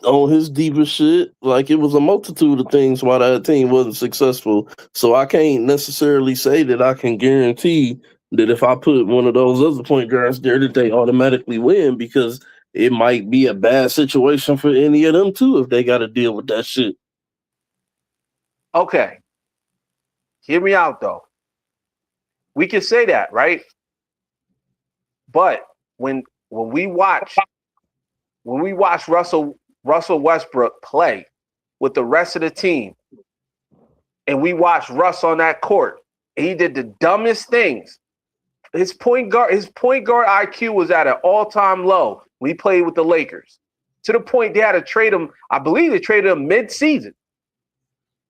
on his diva shit. Like, it was a multitude of things why that team wasn't successful. So I can't necessarily say that I can guarantee that if I put one of those other point guards there that they automatically win, because it might be a bad situation for any of them too if they got to deal with that shit. Okay. Hear me out though. We can say that, right? But when we watch Russell Westbrook play with the rest of the team, and we watch Russ on that court, and he did the dumbest things. His point guard IQ was at an all-time low when he played with the Lakers. To the point they had to trade him. I believe they traded him mid-season.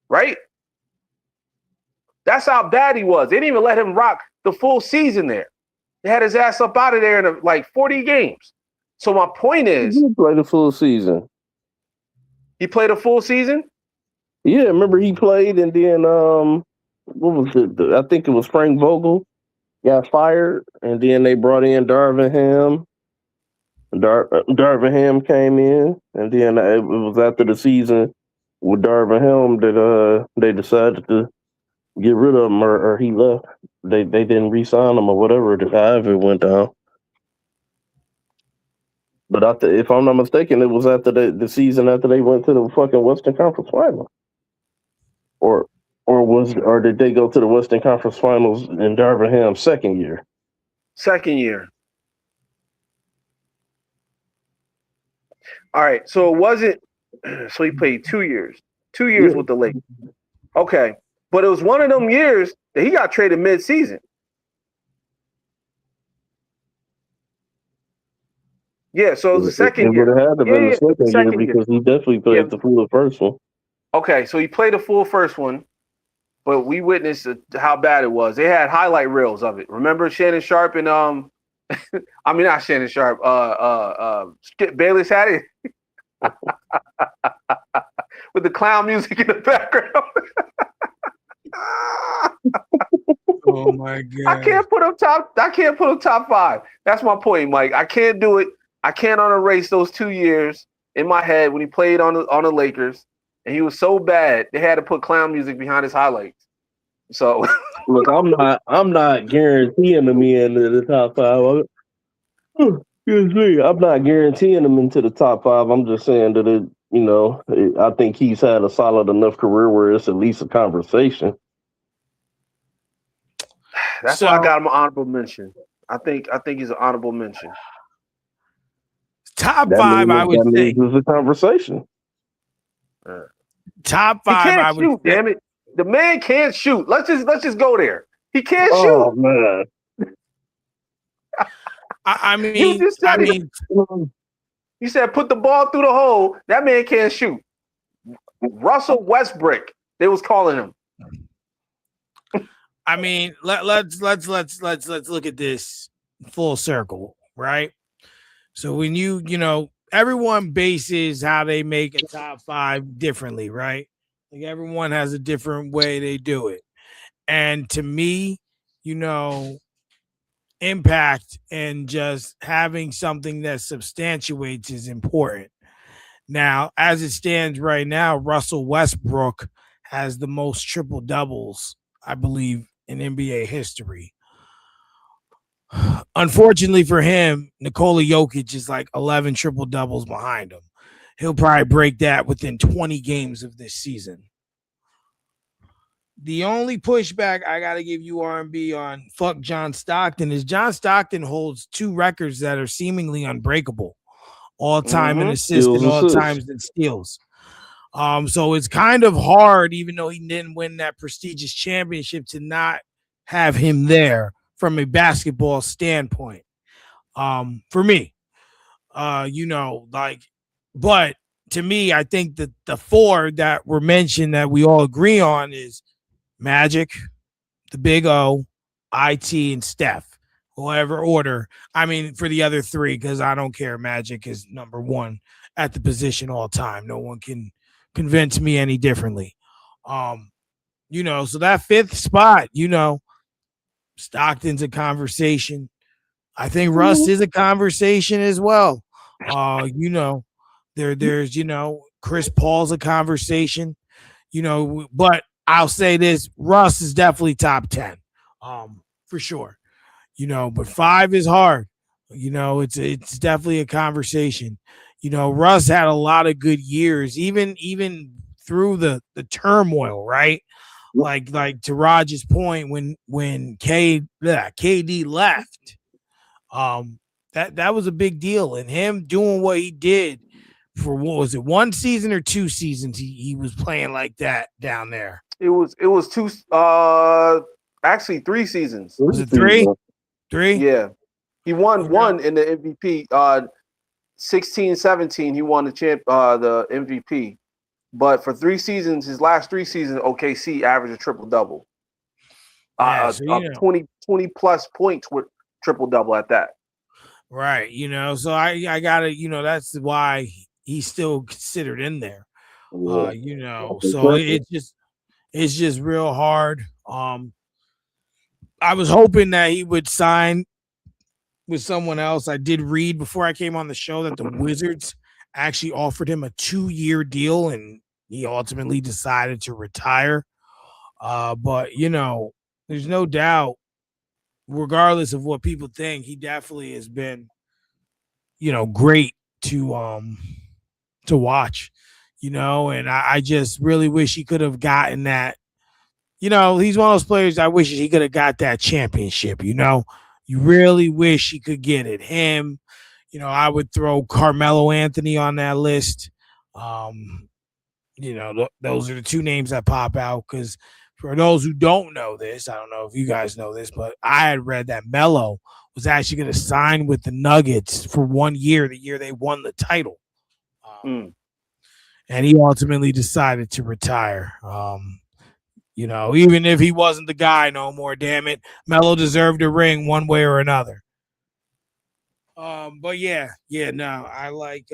Right? That's how bad he was. They didn't even let him rock the full season there. They had his ass up out of there in like 40 games. So my point is, he play the full season. He played a full season? Yeah, remember he played, and then what was it? I think it was Frank Vogel got fired, and then they brought in Darvin Ham. Darvin Ham came in, and then it was after the season with Darvin Ham that they decided to get rid of him, or he left. They didn't re-sign him or whatever. However, it went down. But if I'm not mistaken, it was after the season after they went to the fucking Western Conference Finals, or did they go to the Western Conference Finals in Darvin Ham's second year? Second year. All right, so it wasn't. So he played 2 years. 2 years with the Lakers. Okay, but it was one of them years that he got traded mid-season. Yeah, so it was the second year. It would have had to been the second year because he definitely played the full first one. Okay, so he played the full first one, but we witnessed how bad it was. They had highlight reels of it. Remember Shannon Sharp and I mean not Shannon Sharp. Skip Bayless had it with the clown music in the background. Oh my god! I can't put him top 5. That's my point, Mike. I can't do it. I can't erase those 2 years in my head when he played on the Lakers, and he was so bad they had to put clown music behind his highlights. So look, I'm not guaranteeing him into the top 5. Excuse me. I'm not guaranteeing him into the top 5. I'm just saying that I think he's had a solid enough career where it's at least a conversation. That's why I got him an honorable mention. I think he's an honorable mention. Top 5, I would say. It's a conversation. Top 5, he can't I would shoot, say. Damn it. The man can't shoot. Let's just go there. He can't shoot. Oh man. I mean, you said put the ball through the hole. That man can't shoot. Russell Westbrook, they was calling him. I mean, let's look at this full circle, right? So when everyone bases how they make a top 5 differently, right? Like everyone has a different way they do it. And to me, impact and just having something that substantiates is important. Now, as it stands right now, Russell Westbrook has the most triple doubles, I believe, in NBA history. Unfortunately for him, Nikola Jokic is like 11 triple doubles behind him. He'll probably break that within 20 games of this season. The only pushback I got to give you, R&B, on fuck John Stockton is John Stockton holds 2 records that are seemingly unbreakable. All time in assists and all times in steals. So it's kind of hard, even though he didn't win that prestigious championship, to not have him there from a basketball standpoint. For me, but to me, I think that the 4 that were mentioned that we all agree on is Magic, the Big O, IT, and Steph. Whatever order. I mean, for the other 3, because I don't care. Magic is number 1 at the position all time. No one can convince me any differently. So that 5th spot, Stockton's a conversation. I think Russ is a conversation as well. There's Chris Paul's a conversation. But I'll say this: Russ is definitely top 10, for sure. But 5 is hard. It's definitely a conversation. Russ had a lot of good years, even through the turmoil, right? Like to Raj's point, when KD left, that was a big deal, and him doing what he did for, what was it, 1 season or 2 seasons? He was playing like that down there. It was 2, actually 3 seasons. Was it 3? 3? Yeah, he won 1 in the MVP. 16-17, he won the MVP. But for 3 seasons, his last 3 seasons, OKC averaged a triple double. 20 plus point triple double at that. Right. So I gotta, that's why he's still considered in there. Yeah. So it's just real hard. I was hoping that he would sign with someone else. I did read before I came on the show that the Wizards actually offered him a 2-year deal, and he ultimately decided to retire. But there's no doubt, regardless of what people think, he definitely has been, great to watch. And I just really wish he could have gotten that. He's one of those players I wish he could have got that championship. You really wish he could get it. Him, I would throw Carmelo Anthony on that list. Those are the two names that pop out because for those who don't know this, I don't know if you guys know this, but I had read that Melo was actually going to sign with the Nuggets for 1 year, the year they won the title. And he ultimately decided to retire. Even if he wasn't the guy no more, damn it, Melo deserved a ring one way or another. But no, I like.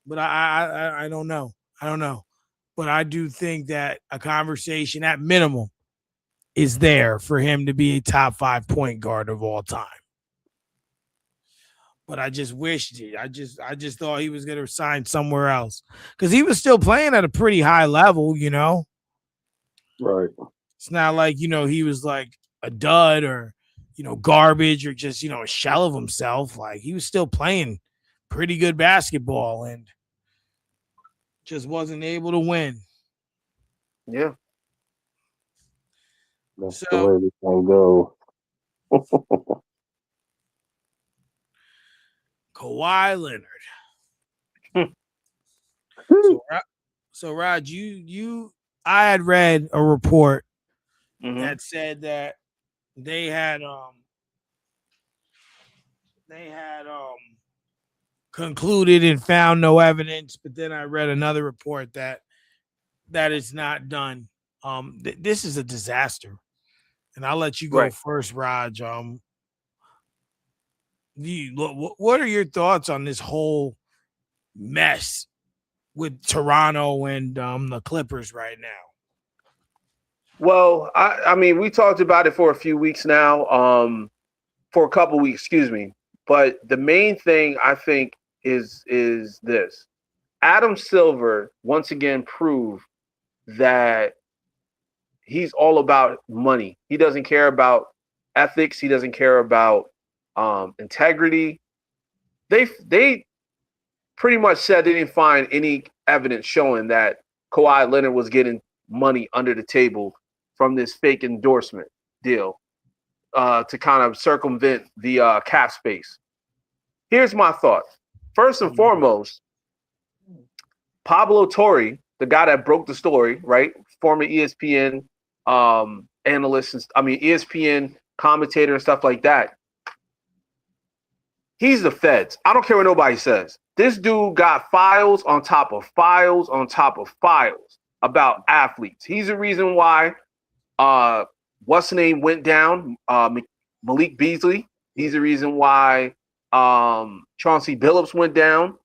But I don't know. But I do think that a conversation at minimum is there for him to be a top 5 point guard of all time. But I just wished it. I just thought he was going to sign somewhere else because he was still playing at a pretty high level. Right. It's not like he was like a dud or garbage or just a shell of himself. Like he was still playing pretty good basketball and just wasn't able to win. Yeah. That's the way this can go. Kawhi Leonard. So Rod, I had read a report that said that they had concluded and found no evidence, but then I read another report that it's not done. This is a disaster, and I'll let you go first, Raj. What are your thoughts on this whole mess with Toronto and the Clippers right now? Well, I mean, we talked about it for a few weeks now, for a couple weeks, excuse me. But the main thing I think is this. Adam Silver once again proved that he's all about money. He doesn't care about ethics. He doesn't care about integrity. They pretty much said they didn't find any evidence showing that Kawhi Leonard was getting money under the table from this fake endorsement deal to kind of circumvent the cap space. Here's my thought. First and foremost, Pablo Torre, the guy that broke the story, right? Former ESPN analyst, ESPN commentator and stuff like that. He's the feds. I don't care what nobody says. This dude got files on top of files on top of files about athletes. He's the reason why what's the name went down, Malik Beasley. He's the reason why Chauncey Billups went down.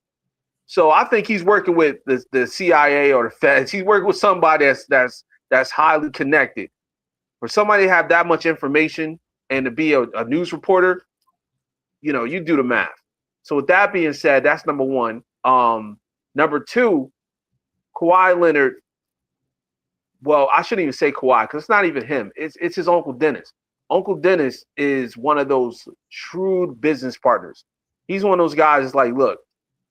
So I think he's working with the CIA or the feds. He's working with somebody that's highly connected. For somebody to have that much information and to be a news reporter, you do the math. So with that being said, that's number one. Number two, Kawhi Leonard. Well, I shouldn't even say Kawhi because it's not even him. It's his Uncle Dennis. Uncle Dennis is one of those shrewd business partners. He's one of those guys that's like, look,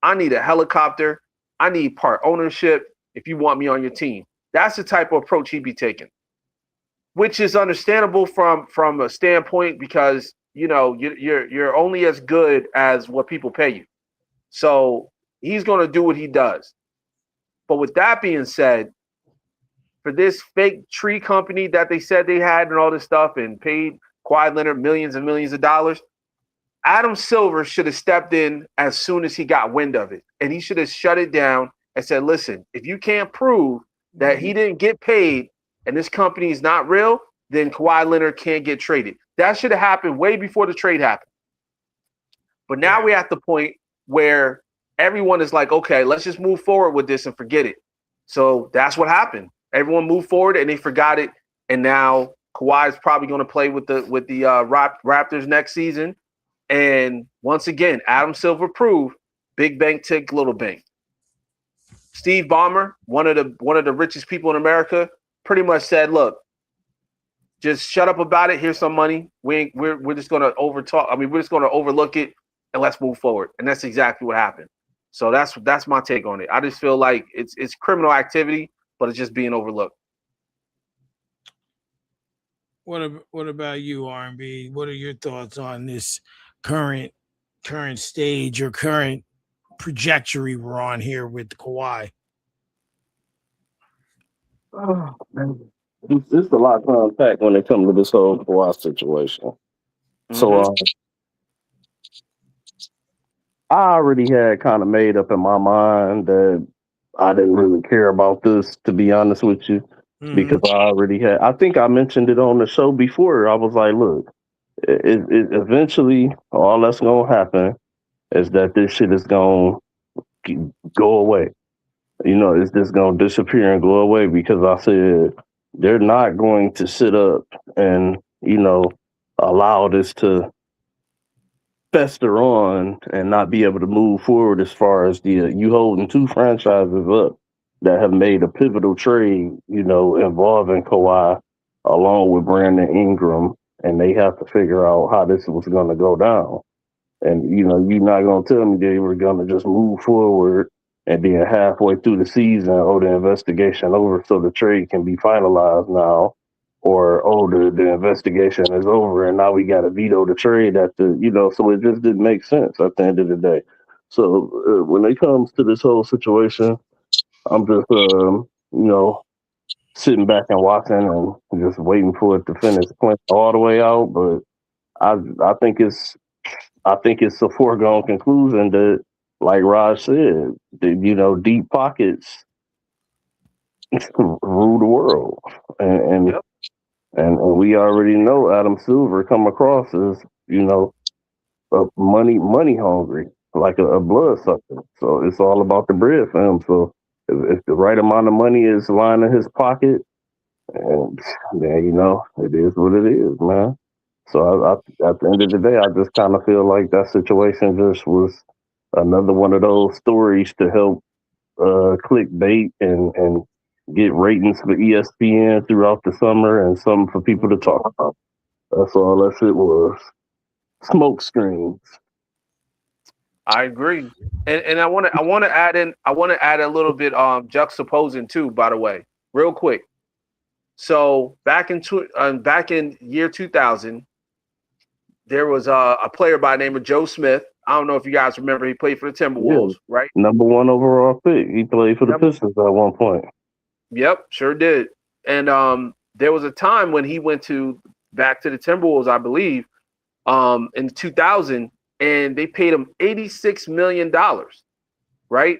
I need a helicopter. I need part ownership if you want me on your team. That's the type of approach he'd be taking, which is understandable from a standpoint because you're only as good as what people pay you. So he's going to do what he does. But with that being said, for this fake tree company that they said they had and all this stuff and paid Kawhi Leonard millions and millions of dollars, Adam Silver should have stepped in as soon as he got wind of it. And he should have shut it down and said, listen, if you can't prove that he didn't get paid and this company is not real, then Kawhi Leonard can't get traded. That should have happened way before the trade happened. But now we're at the point where everyone is like, okay, let's just move forward with this and forget it. So that's what happened. Everyone moved forward and they forgot it. And now Kawhi is probably going to play with the Raptors next season. And once again, Adam Silver proved big bank take little bank. Steve Ballmer, one of the richest people in America, pretty much said, "Look, just shut up about it. Here's some money. We're just going to overtalk. I mean, we're just going to overlook it and let's move forward." And that's exactly what happened. So that's my take on it. I just feel like it's criminal activity, but it's just being overlooked. What about you, R&B? What are your thoughts on this current stage or current trajectory we're on here with Kawhi? Oh, man. It's a lot to unpack when it comes to this whole Kawhi situation. Mm-hmm. So I already had kind of made up in my mind that I didn't really care about this, to be honest with you, because I think I mentioned it on the show before. I was like, look, it eventually all that's going to happen is that this shit is going to go away. You know, it's just going to disappear and go away because I said they're not going to sit up and, you know, allow this to fester on and not be able to move forward as far as you holding two franchises up that have made a pivotal trade, you know, involving Kawhi along with Brandon Ingram, and they have to figure out how this was going to go down. And, you know, you're not going to tell me they were going to just move forward and then halfway through the season, the investigation over so the trade can be finalized now. Or, the investigation is over and now we got to veto the trade at so it just didn't make sense at the end of the day. So when it comes to this whole situation, I'm just, sitting back and watching and just waiting for it to finish playing all the way out. But I think it's a foregone conclusion that, like Raj said, that, deep pockets rule the world, and Yep. and we already know Adam Silver come across as a money hungry, like a blood sucker. So it's all about the bread for him. So if the right amount of money is lying in his pocket, and then it is what it is, man. So at the end of the day, I just kind of feel like that situation just was another one of those stories to help clickbait and get ratings for ESPN throughout the summer and something for people to talk about. That's all that shit was. Smoke screens. I agree, and I want to add a little bit juxtaposing too. By the way, real quick. So back in year 2000, there was a player by the name of Joe Smith. I don't know if you guys remember. He played for the Timberwolves, right? Number 1 overall pick. He played for the Pistons at one point. Yep, sure did. And there was a time when he went back to the Timberwolves, I believe, in 2000, and they paid him $86 million, right?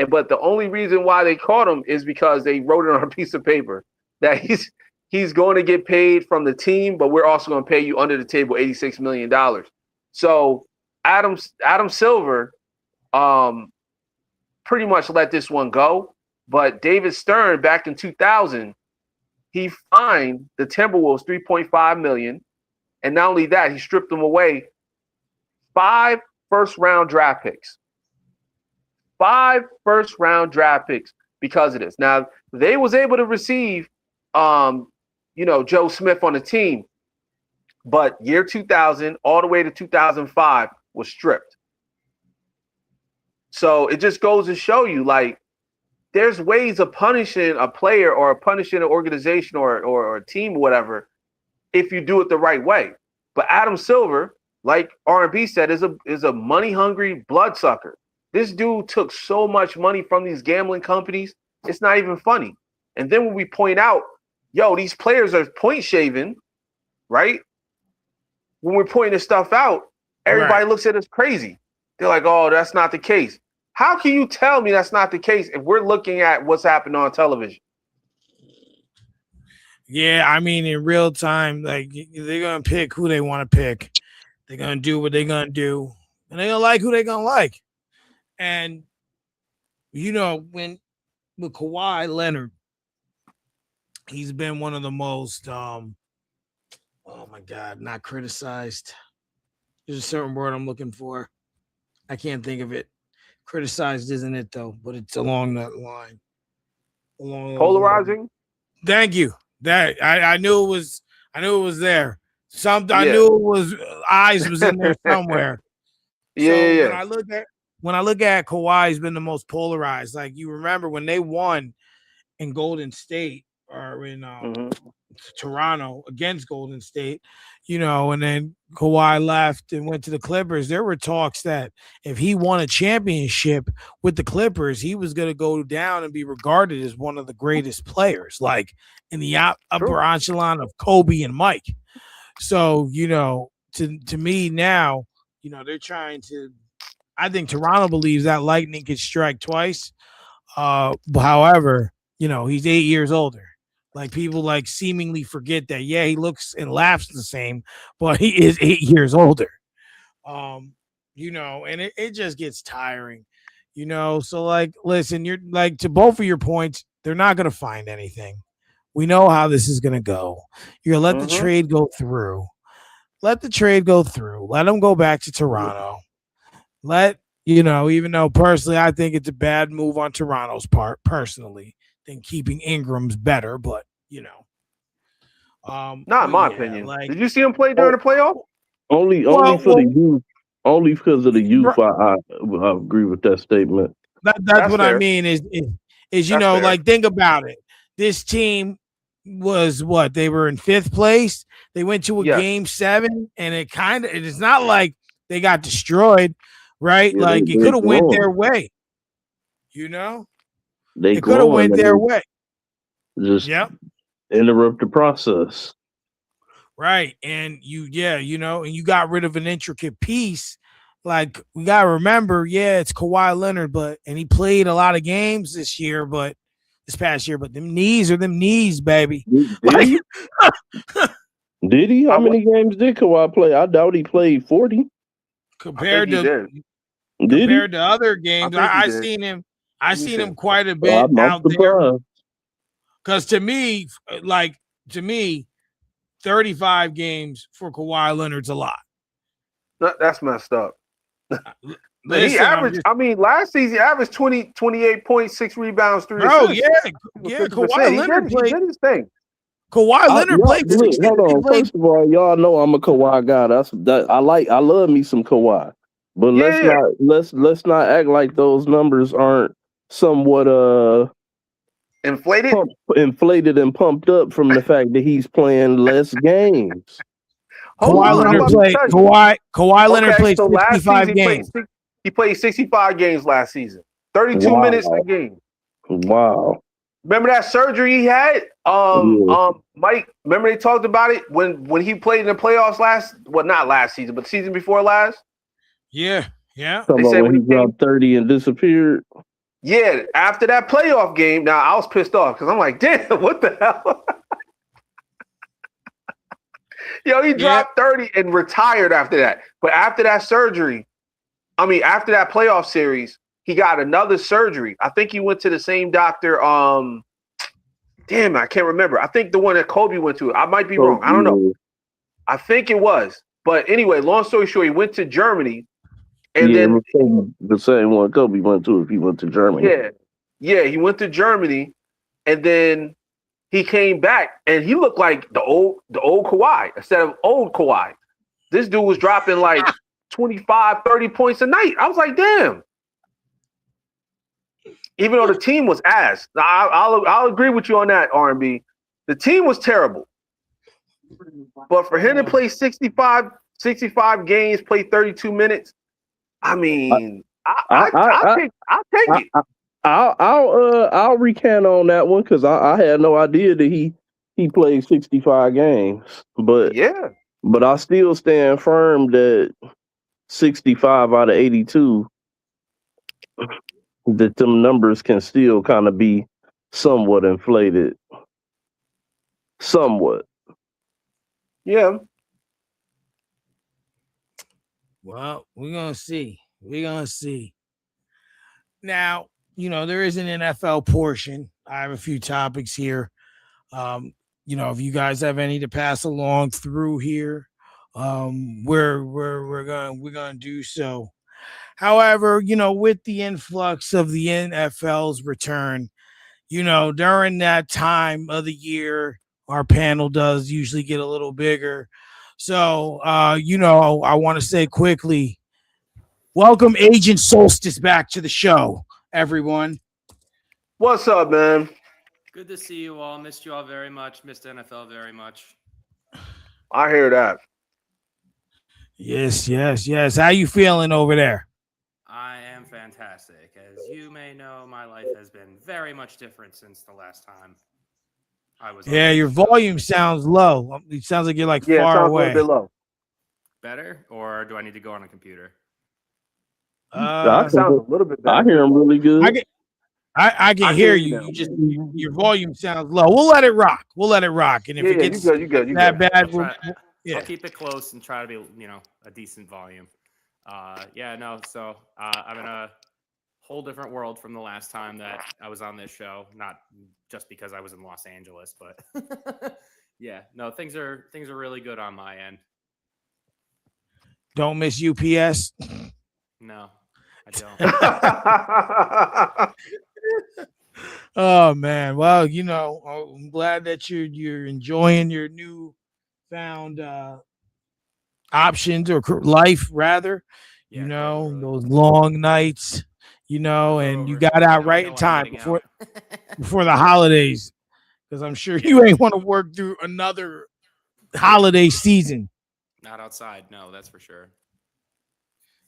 But the only reason why they caught him is because they wrote it on a piece of paper that he's going to get paid from the team, but we're also going to pay you under the table $86 million. So Adam Silver pretty much let this one go. But David Stern, back in 2000, he fined the Timberwolves $3.5 million. And not only that, he stripped them away 5 first-round draft picks. 5 first-round draft picks because of this. Now, they was able to receive Joe Smith on the team, but year 2000 all the way to 2005 was stripped. So it just goes to show you, like, there's ways of punishing a player or punishing an organization or a team or whatever if you do it the right way. But Adam Silver, like R&B said, is a money-hungry bloodsucker. This dude took so much money from these gambling companies, it's not even funny. And then when we point out, these players are point shaving, right? When we're pointing this stuff out, everybody looks at us crazy. They're like, oh, that's not the case. How can you tell me that's not the case if we're looking at what's happening on television? Yeah, I mean, in real time, like, they're going to pick who they want to pick. They're going to do what they're going to do. And they're going to like who they're going to like. And when with Kawhi Leonard, he's been one of the most oh my God, not criticized. There's a certain word I'm looking for. I can't think of it. Criticized isn't it though, but it's along that line. Along those lines. Polarizing. Thank you. That I knew it was. I knew it was there. I Yeah. knew it was eyes was in there somewhere. So Yeah. when I look at Kawhi, he's been the most polarized. Like you remember when they won in Golden State or in Toronto against Golden State, and then Kawhi left and went to the Clippers. There were talks that if he won a championship with the Clippers, he was going to go down and be regarded as one of the greatest players, like in the upper echelon of Kobe and Mike. So, to me now, they're trying to. I think Toronto believes that lightning could strike twice. However, he's 8 years older. Like people like seemingly forget that. Yeah, he looks and laughs the same, but he is 8 years older. And it just gets tiring. So like, listen, you're like to both of your points, they're not gonna find anything. We know how this is gonna go. You're gonna let the trade go through. Let the trade go through. Let them go back to Toronto. Even though personally I think it's a bad move on Toronto's part, personally, than keeping Ingram's better, but not in my opinion. like, did you see him play during the playoff? Only for the youth. Only because of the youth, I agree with that statement. That's what fair. I mean is fair. like think about it. This team was what they were in 5th place. They went to a game 7, and it's not like they got destroyed, right? Yeah, like it could have went their way. They could have went their way. Just interrupt the process. Right. And and you got rid of an intricate piece. Like we gotta remember, it's Kawhi Leonard, and he played a lot of games this past year, but them knees are them knees, baby. Did he? How many games did Kawhi play? I doubt he played 40. Compared to other games, I seen him. I seen him quite a bit out there. Because to me, 35 games for Kawhi Leonard's a lot. That's messed up. Listen, he averaged. Last season he averaged 28.6 rebounds, 3 assists. Kawhi Leonard played. He did his thing. Kawhi Leonard played. Hold on. First of all, y'all know I'm a Kawhi guy. I love me some Kawhi, but let's not act like those numbers aren't somewhat inflated and pumped up from the fact that he's playing less games. Kawhi Leonard played 65 games. He played 65 games last season. 32 minutes a game. Wow. Remember that surgery he had? Mike, remember they talked about it when he played in the playoffs not last season, but the season before last? Yeah. They said when he dropped 30 and disappeared. Yeah, after that playoff game, now I was pissed off because I'm like, damn, what the hell? Yo, he dropped 30 and retired after that. But after that surgery, after that playoff series, he got another surgery. I think he went to the same doctor. Damn, I can't remember. I think the one that Kobe went to. I might be wrong. I don't know. I think it was. But anyway, long story short, he went to Germany. And then the same one Kobe went to if he went to Germany. Yeah, he went to Germany, and then he came back, and he looked like the old Kawhi instead of old Kawhi. This dude was dropping like 25, 30 points a night. I was like, damn. Even though the team was ass. I'll agree with you on that, R&B. The team was terrible. But for him to play 65 games, play 32 minutes, I'll take it. I'll recant on that one because I had no idea that he played 65 games. But I still stand firm that 65 out of 82, that them numbers can still kind of be somewhat inflated. Somewhat. Yeah. Well, we're gonna see. Now, there is an NFL portion. I have a few topics here. Um, if you guys have any to pass along through here, we're gonna do so. However, with the influx of the NFL's return, during that time of the year, our panel does usually get a little bigger. So, I want to say quickly, welcome Agent Solstice back to the show, everyone. What's up, man? Good to see you all. Missed you all very much. Missed NFL very much. I hear that. Yes, yes, yes. How you feeling over there? I am fantastic. As you may know, my life has been very much different since the last time I was on Yeah, this your show. volume sounds low. It sounds like you're like Yeah, it far sounds a away. little bit low. Better, or do I need to go on a computer? I It sounds a little bit better. I hear him really good. I can I hear hear you. you now. You just your volume sounds low. We'll let it rock. And if Yeah, it you gets good, you good, you that good. bad, I'll, try, yeah. I'll keep it close and try to be, a decent volume. So I'm in a whole different world from the last time that I was on this show. Not just because I was in Los Angeles, but things are really good on my end. Don't miss UPS. No, I don't. Oh man. Well, I'm glad that you're enjoying your new found options or life rather. Yeah, quite literally. Those long nights, Those are and you over. got out Now I right know in why I'm time getting before out. the holidays. Because I'm sure you ain't want to work through another holiday season. Not outside, no, that's for sure.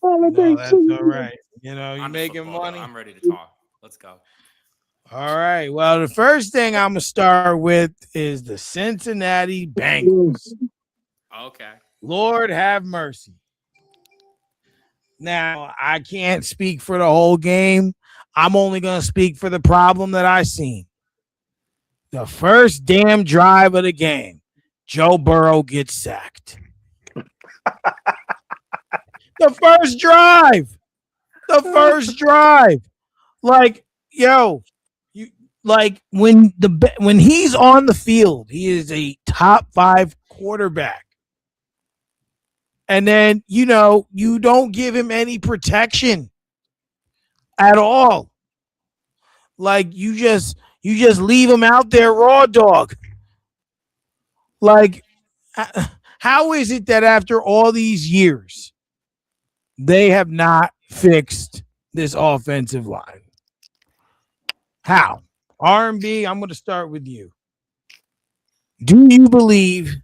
No, that's all right. You're On to making football, though. money. I'm ready to talk. Let's go. All right. Well, the first thing I'm gonna start with is the Cincinnati Bengals. Okay. Lord have mercy. Now, I can't speak for the whole game. I'm only gonna speak for the problem that I seen. The first damn drive of the game, Joe Burrow gets sacked. The first drive. Like, yo, you like when he's on the field, he is a top 5 quarterback. And then, you don't give him any protection at all. Like you just leave him out there raw dog. Like how is it that after all these years they have not fixed this offensive line? How? R&B, I'm going to start with you. Do you believe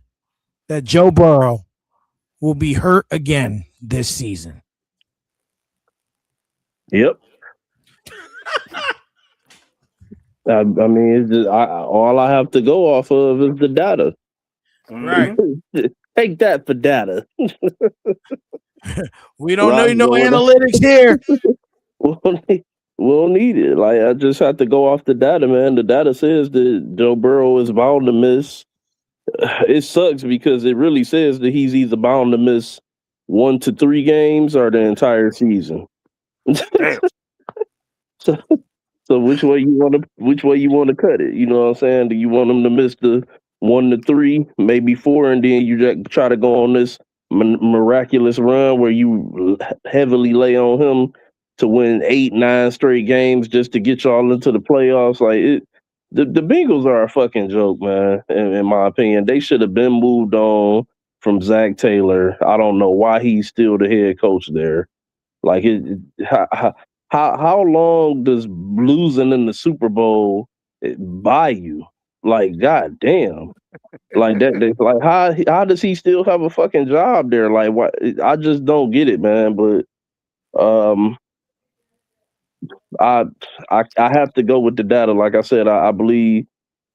that Joe Burrow will be hurt again this season? Yep. I mean, it's just, all I have to go off of is the data. Right. Take that for data. We don't know no analytics here. We'll need it. Like, I just have to go off the data, man. The data says that Joe Burrow is bound to miss. It sucks because it really says that he's either bound to miss 1 to 3 games or the entire season. Damn. So which way you want to cut it? You know what I'm saying? Do you want him to miss the 1 to 3, maybe 4, and then you just try to go on this miraculous run where you heavily lay on him to win 8, 9 straight games just to get y'all into the playoffs? Like the Bengals are a fucking joke, man. In my opinion, they should have been moved on from Zach Taylor. I don't know why he's still the head coach there. Like how long does losing in the Super Bowl buy you? Like, goddamn. Like that, like how does he still have a fucking job there? Like, why? I just don't get it, man. But I have to go with the data. Like I said, I believe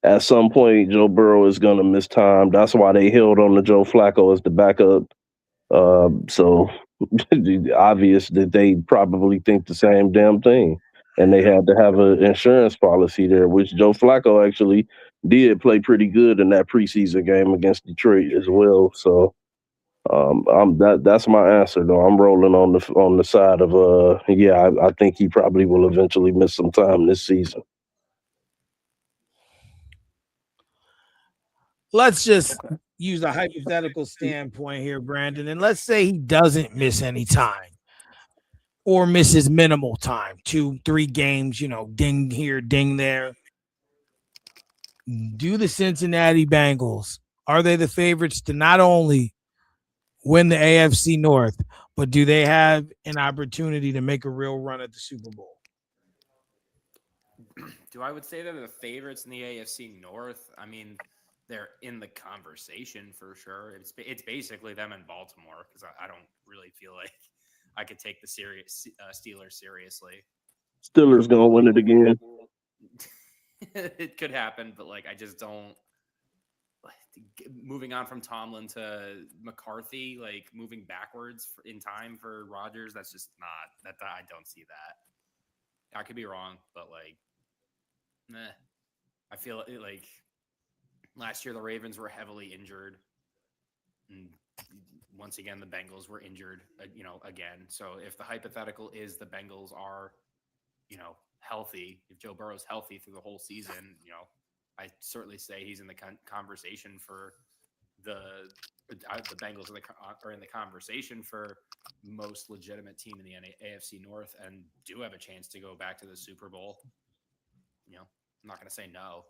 at some point Joe Burrow is gonna miss time. That's why they held on to Joe Flacco as the backup. So obvious that they probably think the same damn thing, and they had to have an insurance policy there, which Joe Flacco actually did play pretty good in that preseason game against Detroit as well. So That's my answer though. I'm rolling on the side of I think he probably will eventually miss some time this season. Let's just use a hypothetical standpoint here, Brandon, and let's say he doesn't miss any time or misses minimal time, 2-3 games, ding here, ding there. Do the Cincinnati Bengals, are they the favorites to not only win the AFC North, but do they have an opportunity to make a real run at the Super Bowl? Do I would say they're the favorites in the AFC North? I mean, they're in the conversation for sure. It's basically them in Baltimore because I don't really feel like I could take the Steelers seriously. Steelers gonna win it again. It could happen, but like I just don't. Moving on from Tomlin to McCarthy, like moving backwards in time for Rodgers, that's just not that. I don't see that. I could be wrong, but like, I feel like last year the Ravens were heavily injured, and once again the Bengals were injured. Again. So if the hypothetical is the Bengals are, healthy, if Joe Burrow's healthy through the whole season, I certainly say he's in the conversation for the Bengals are in the conversation for most legitimate team in the AFC North and do have a chance to go back to the Super Bowl. I'm not going to say no,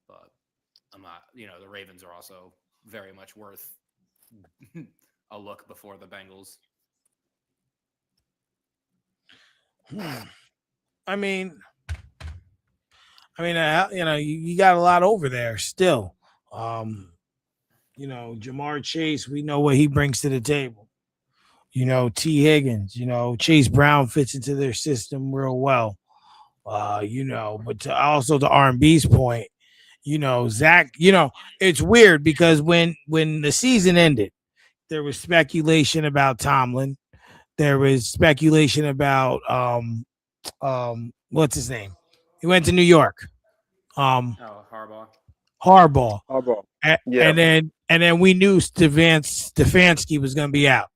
but I'm not. The Ravens are also very much worth a look before the Bengals. I mean, you got a lot over there still. Jamar Chase, we know what he brings to the table. T. Higgins, Chase Brown fits into their system real well. But also to R&B's point, Zach, it's weird because when the season ended, there was speculation about Tomlin. There was speculation about what's his name? He went to New York. Harbaugh. Harbaugh. Yeah. And then we knew Stefanski was going to be out,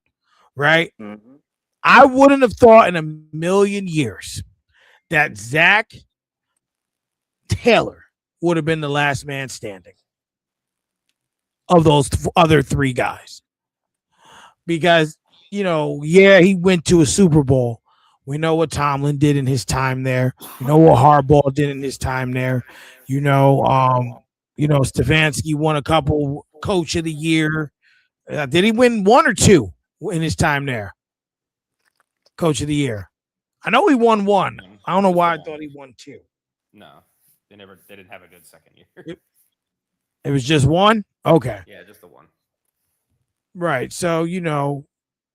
right? Mm-hmm. I wouldn't have thought in a million years that Zach Taylor would have been the last man standing of those other three guys. Because, he went to a Super Bowl. We know what Tomlin did in his time there. We know what Harbaugh did in his time there. Stefanski won a couple Coach of the Year. Did he win one or two in his time there? Coach of the Year. I know he won one. I don't know why I thought he won two. No, they didn't have a good second year. It was just one? Okay. Yeah, just the one. Right. So,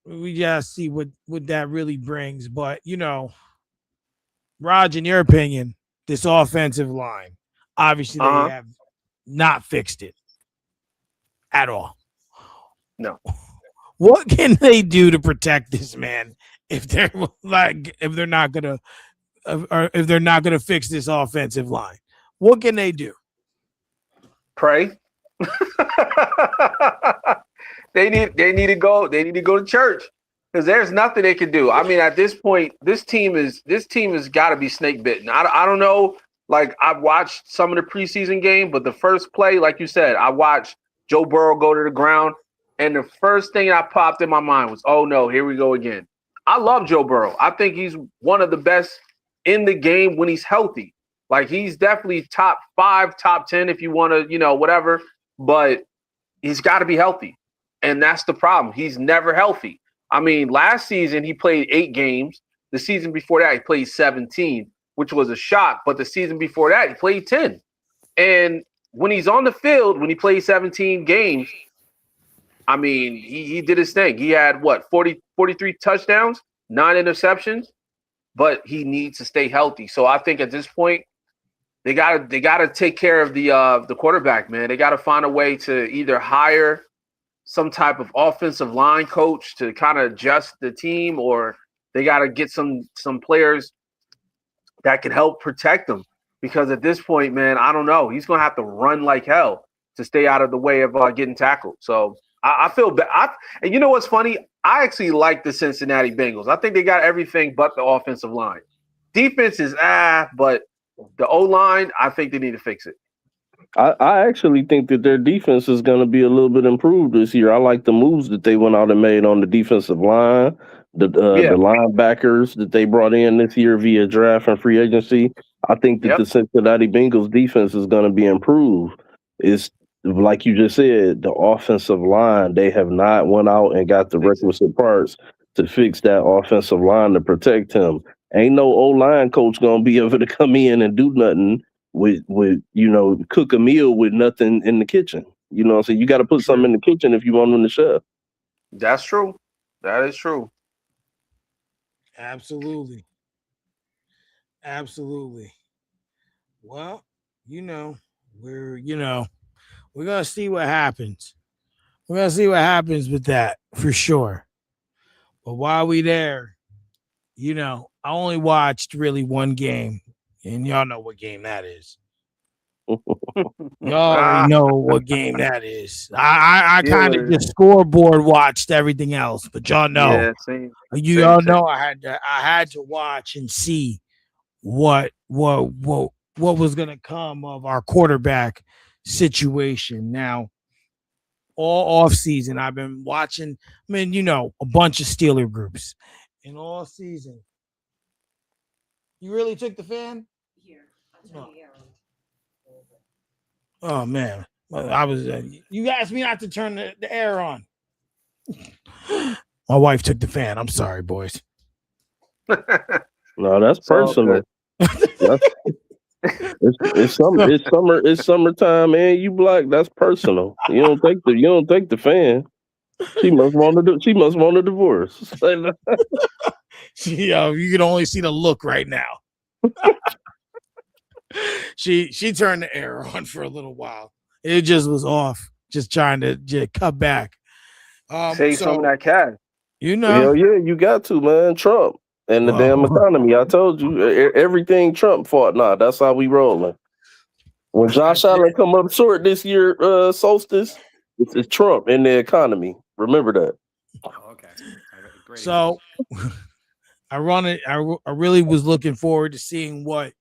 we gotta see what that really brings. But, Raj, in your opinion, this offensive line, obviously they have not fixed it at all. No. What can they do to protect this man if they're not gonna fix this offensive line? What can they do? Pray. They need to go to church because there's nothing they can do. I mean, at this point, this team has got to be snake bitten. I don't know. Like, I've watched some of the preseason game, but the first play, like you said, I watched Joe Burrow go to the ground, and the first thing that popped in my mind was, oh no, here we go again. I love Joe Burrow. I think he's one of the best in the game when he's healthy. Like, he's definitely top 5, top 10 if you want to, whatever. But he's got to be healthy. And that's the problem. He's never healthy. I mean, last season he played 8 games. The season before that he played 17, which was a shock. But the season before that he played 10. And when he's on the field, when he plays 17 games, I mean, he did his thing. He had, 43 touchdowns, 9 interceptions. But he needs to stay healthy. So I think at this point, they gotta take care of the quarterback, man. They gotta find a way to either hire some type of offensive line coach to kind of adjust the team, or they gotta get some players that can help protect them. Because at this point, man, I don't know. He's gonna have to run like hell to stay out of the way of getting tackled. So I feel bad. And you know what's funny? I actually like the Cincinnati Bengals. I think they got everything but the offensive line. Defense is but the O-line, I think they need to fix it. I actually think that their defense is going to be a little bit improved this year. I like the moves that they went out and made on the defensive line, the linebackers that they brought in this year via draft and free agency. I think that the Cincinnati Bengals defense is going to be improved. It's like you just said, the offensive line, they have not went out and got the requisite parts to fix that offensive line to protect him. Ain't no O-line coach going to be able to come in and do nothing with cook a meal with nothing in the kitchen. You know what I'm saying? You got to put something in the kitchen if you want them to chef. That's true. That is true. Absolutely. Well, we're gonna see what happens. We're gonna see what happens with that for sure. But while we there, I only watched really one game, and y'all know what game that is. Y'all already know what game that is. I kind of just scoreboard watched everything else, but y'all know, y'all know I had to watch and see what was gonna come of our quarterback situation. Now, all off season, I've been watching. I mean, a bunch of Steeler groups in all season. You really took the fan? Here, I'll turn the air on. Oh man, I was. You asked me not to turn the air on. My wife took the fan. I'm sorry, boys. No, that's personal. It's summertime, man. You black. That's personal. You don't take the fan. She must want a divorce. You can only see the look right now. She turned the air on for a little while. It just was off. Just trying to cut back. Save some of that cash. Hell yeah, you got to, man. Trump and the damn economy. I told you everything Trump fought. Nah, that's how we rolling. When Josh Allen come up short this year, solstice, it's Trump and the economy. Remember that. Oh, okay. Great. So I really was looking forward to seeing what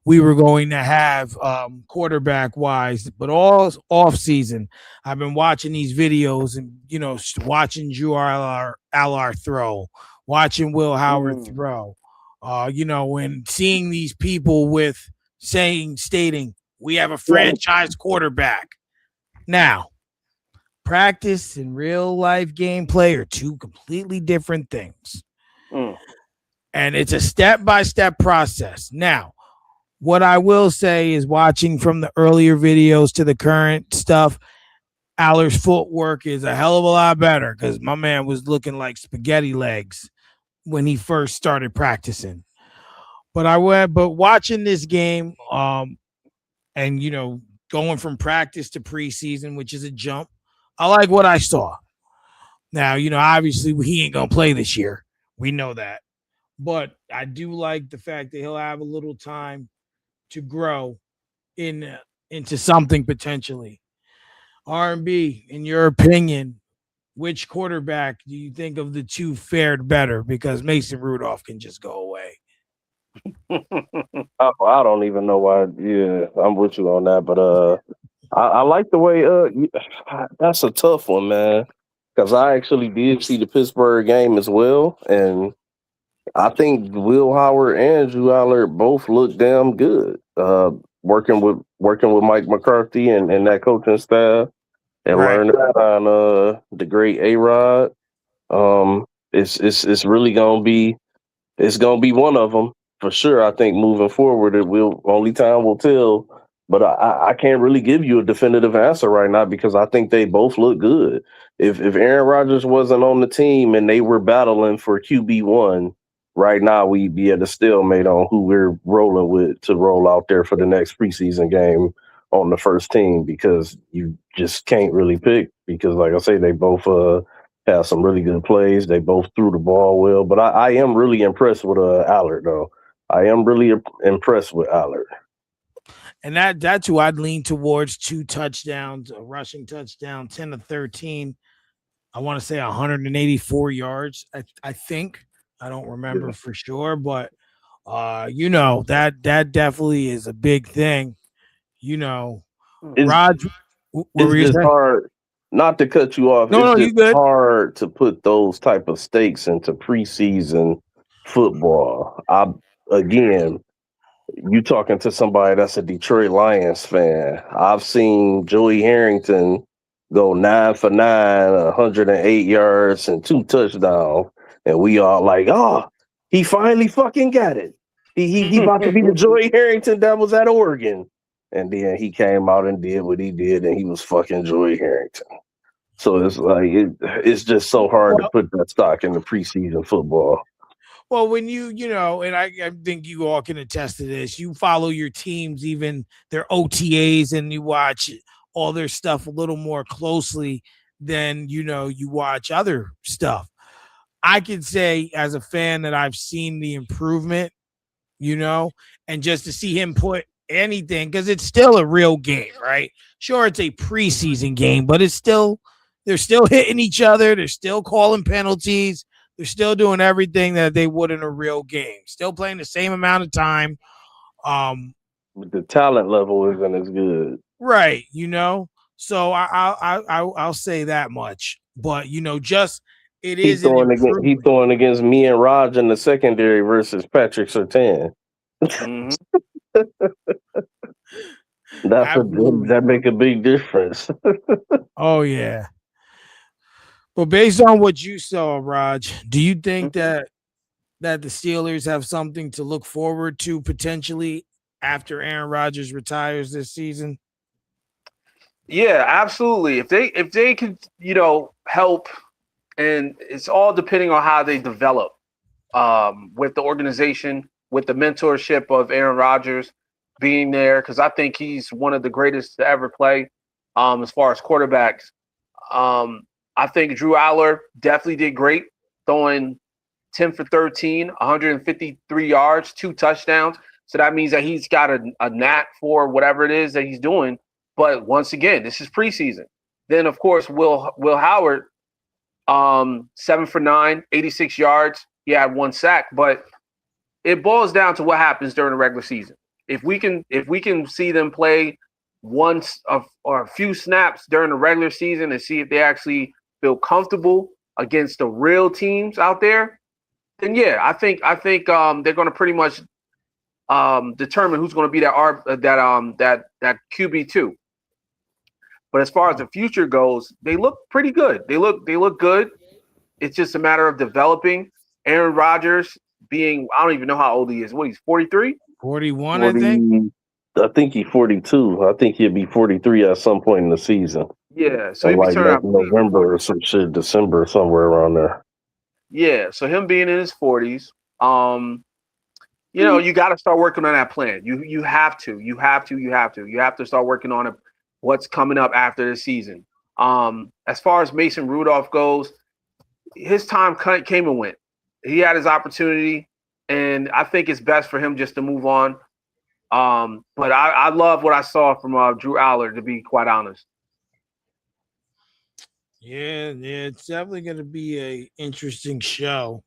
we were going to have quarterback wise, but all off season, I've been watching these videos and watching Drew Allard throw, watching Will Howard throw, and seeing these people stating we have a franchise quarterback. Now, practice and real life gameplay are two completely different things. And it's a step-by-step process. Now, what I will say is watching from the earlier videos to the current stuff, Allard's footwork is a hell of a lot better because my man was looking like spaghetti legs when he first started practicing. But watching this game, and going from practice to preseason, which is a jump, I like what I saw. Now, obviously he ain't gonna play this year. We know that. But I do like the fact that he'll have a little time to grow into something potentially. R&B, in your opinion, which quarterback do you think of the two fared better? Because Mason Rudolph can just go away. I don't even know why. Yeah, I'm with you on that, but I like the way. That's a tough one, man. Because I actually did see the Pittsburgh game as well, and I think Will Howard and Drew Allard both look damn good. Working with Mike McCarthy and that coaching staff, and learning on the great A-Rod. It's really gonna be one of them for sure. I think moving forward, only time will tell. But I can't really give you a definitive answer right now because I think they both look good. If Aaron Rodgers wasn't on the team and they were battling for QB1, right now we'd be at a stalemate on who we're rolling with to roll out there for the next preseason game on the first team because you just can't really pick because, like I say, they both have some really good plays. They both threw the ball well. But I am really impressed with Allard, though. I am really impressed with Allard. And that's who I'd lean towards. 2 touchdowns, a rushing touchdown, 10 of 13. I want to say 184 yards. I think I don't remember Yeah. for sure, but that definitely is a big thing. You know, It's Raj, what were it's you just saying? hard not to cut you off. No, It's no, just you good. hard to put those type of stakes into preseason football. Again, you talking to somebody that's a Detroit Lions fan. I've seen Joey Harrington go 9 for 9, 108 yards and 2 touchdowns, and we all like, oh, he finally fucking got it. He about to be the Joey Harrington that was at Oregon. And then he came out and did what he did, and he was fucking Joey Harrington. So it's like it's just so hard to Well, put that stock in the preseason football. well, when and I think you all can attest to this, you follow your teams, even their OTAs, and you watch all their stuff a little more closely than you watch other stuff. I can say as a fan that I've seen the improvement, and just to see him put anything, because it's still a real game, right? Sure, it's a preseason game, but they're still hitting each other, they're still calling penalties, they're still doing everything that they would in a real game, still playing the same amount of time. But the talent level isn't as good. Right, So I'll say that much, but just it is an He improvement. throwing against me and Raj in the secondary versus Patrick Surtain. Mhm. Absolutely. That make a big difference. Oh yeah. But based on what you saw, Raj, do you think Mhm. that the Steelers have something to look forward to potentially after Aaron Rodgers retires this season? Yeah, absolutely. If they could, help, and it's all depending on how they develop with the organization, with the mentorship of Aaron Rodgers being there, because I think he's one of the greatest to ever play as far as quarterbacks. Um, I think Drew Aller definitely did great, throwing 10 for 13, 153 yards, 2 touchdowns. So that means that he's got a knack for whatever it is that he's doing. But once again, this is preseason. Then of course Will Howard, 7 for 9, 86 yards. He had 1 sack, but it boils down to what happens during the regular season. If we can see them play or a few snaps during the regular season and see if they actually feel comfortable against the real teams out there, then yeah, I think they're going to pretty much determine who's going to be that QB2. But as far as the future goes, they look pretty good. They look good. It's just a matter of developing. Aaron Rodgers being, I don't even know how old he is. What, he's 43? 41, I think. 40, I think he's 42. I think he'll be 43 at some point in the season. Yeah, so And he'd be like turning, I next believe, November 40. or some shit, December, somewhere around there. Yeah, so him being in his 40s, you got to start working on that plan. You have to. You have to start working on it. What's coming up after the season? As far as Mason Rudolph goes, his time came and went. He had his opportunity, and I think it's best for him just to move on. But I love what I saw from Drew Aller, to be quite honest. Yeah, it's definitely going to be a interesting show,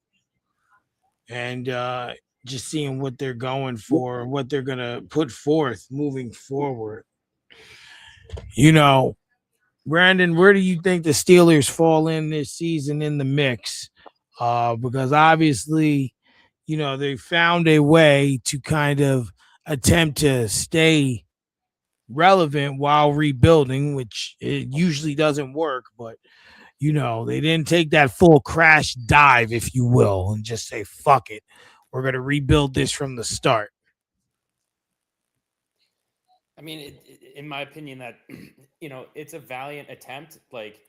and just seeing what they're going for, and what they're going to put forth moving forward. You know, Brandon, where do you think the Steelers fall in this season in the mix? Because obviously, they found a way to kind of attempt to stay relevant while rebuilding, which it usually doesn't work, but they didn't take that full crash dive, if you will, and just say, fuck it. We're going to rebuild this from the start. I mean, in my opinion, that it's a valiant attempt, like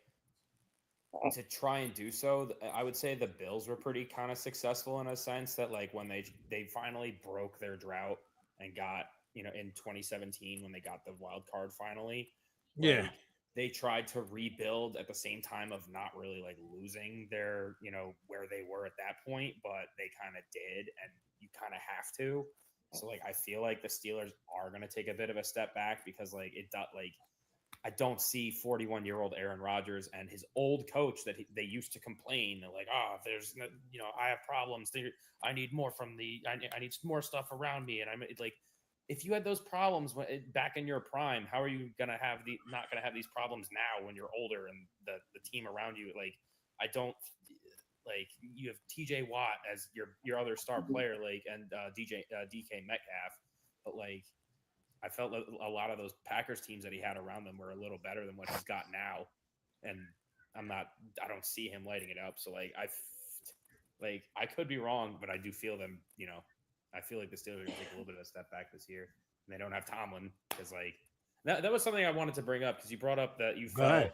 to try and do so. I would say the Bills were pretty kind of successful in a sense that, like, when they finally broke their drought and got in 2017 when they got the wild card finally, Yeah. like they tried to rebuild at the same time of not really like losing their where they were at that point, but they kind of did, and you kind of have to. So like I feel like the Steelers are going to take a bit of a step back because like it like I don't see 41-year-old Aaron Rodgers and his old coach that they used to complain like, oh, there's no, I have problems. I need more from I need more stuff around me. And I'm like, if you had those problems back in your prime, how are you gonna have not gonna have these problems now when you're older and the team around you? Like, I don't like you have TJ Watt as your other star player, like, and DK Metcalf, but like I felt like a lot of those Packers teams that he had around them were a little better than what he's got now, and I don't see him lighting it up. So like I could be wrong, but I do feel them. I feel like the Steelers are going to take a little bit of a step back this year, and they don't have Tomlin because like that was something I wanted to bring up because you brought up that you felt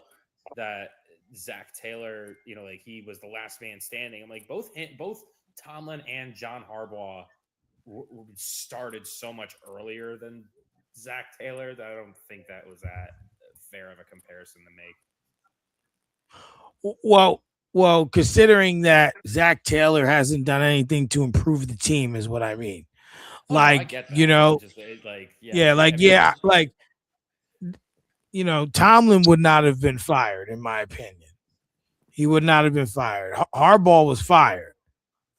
that Zach Taylor, like he was the last man standing. I'm like both Tomlin and John Harbaugh started so much earlier than Zach Taylor that I don't think that was that fair of a comparison to make. Well, considering that Zach Taylor hasn't done anything to improve the team is what I mean. Oh, no, I get that. Tomlin would not have been fired, in my opinion. He would not have been fired. Harbaugh was fired,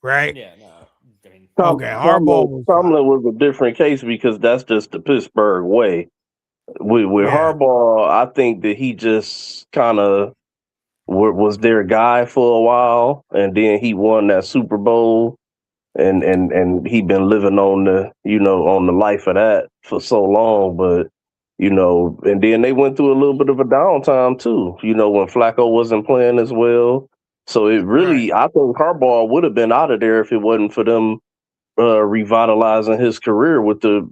right? Yeah, no. I mean, Tomlin was a different case because that's just the Pittsburgh way. With Harbaugh, I think that he just kind of was their guy for a while, and then he won that Super Bowl, and he been living on the life of that for so long. But and then they went through a little bit of a downtime too. When Flacco wasn't playing as well. So it really, I think Harbaugh would have been out of there if it wasn't for them revitalizing his career with the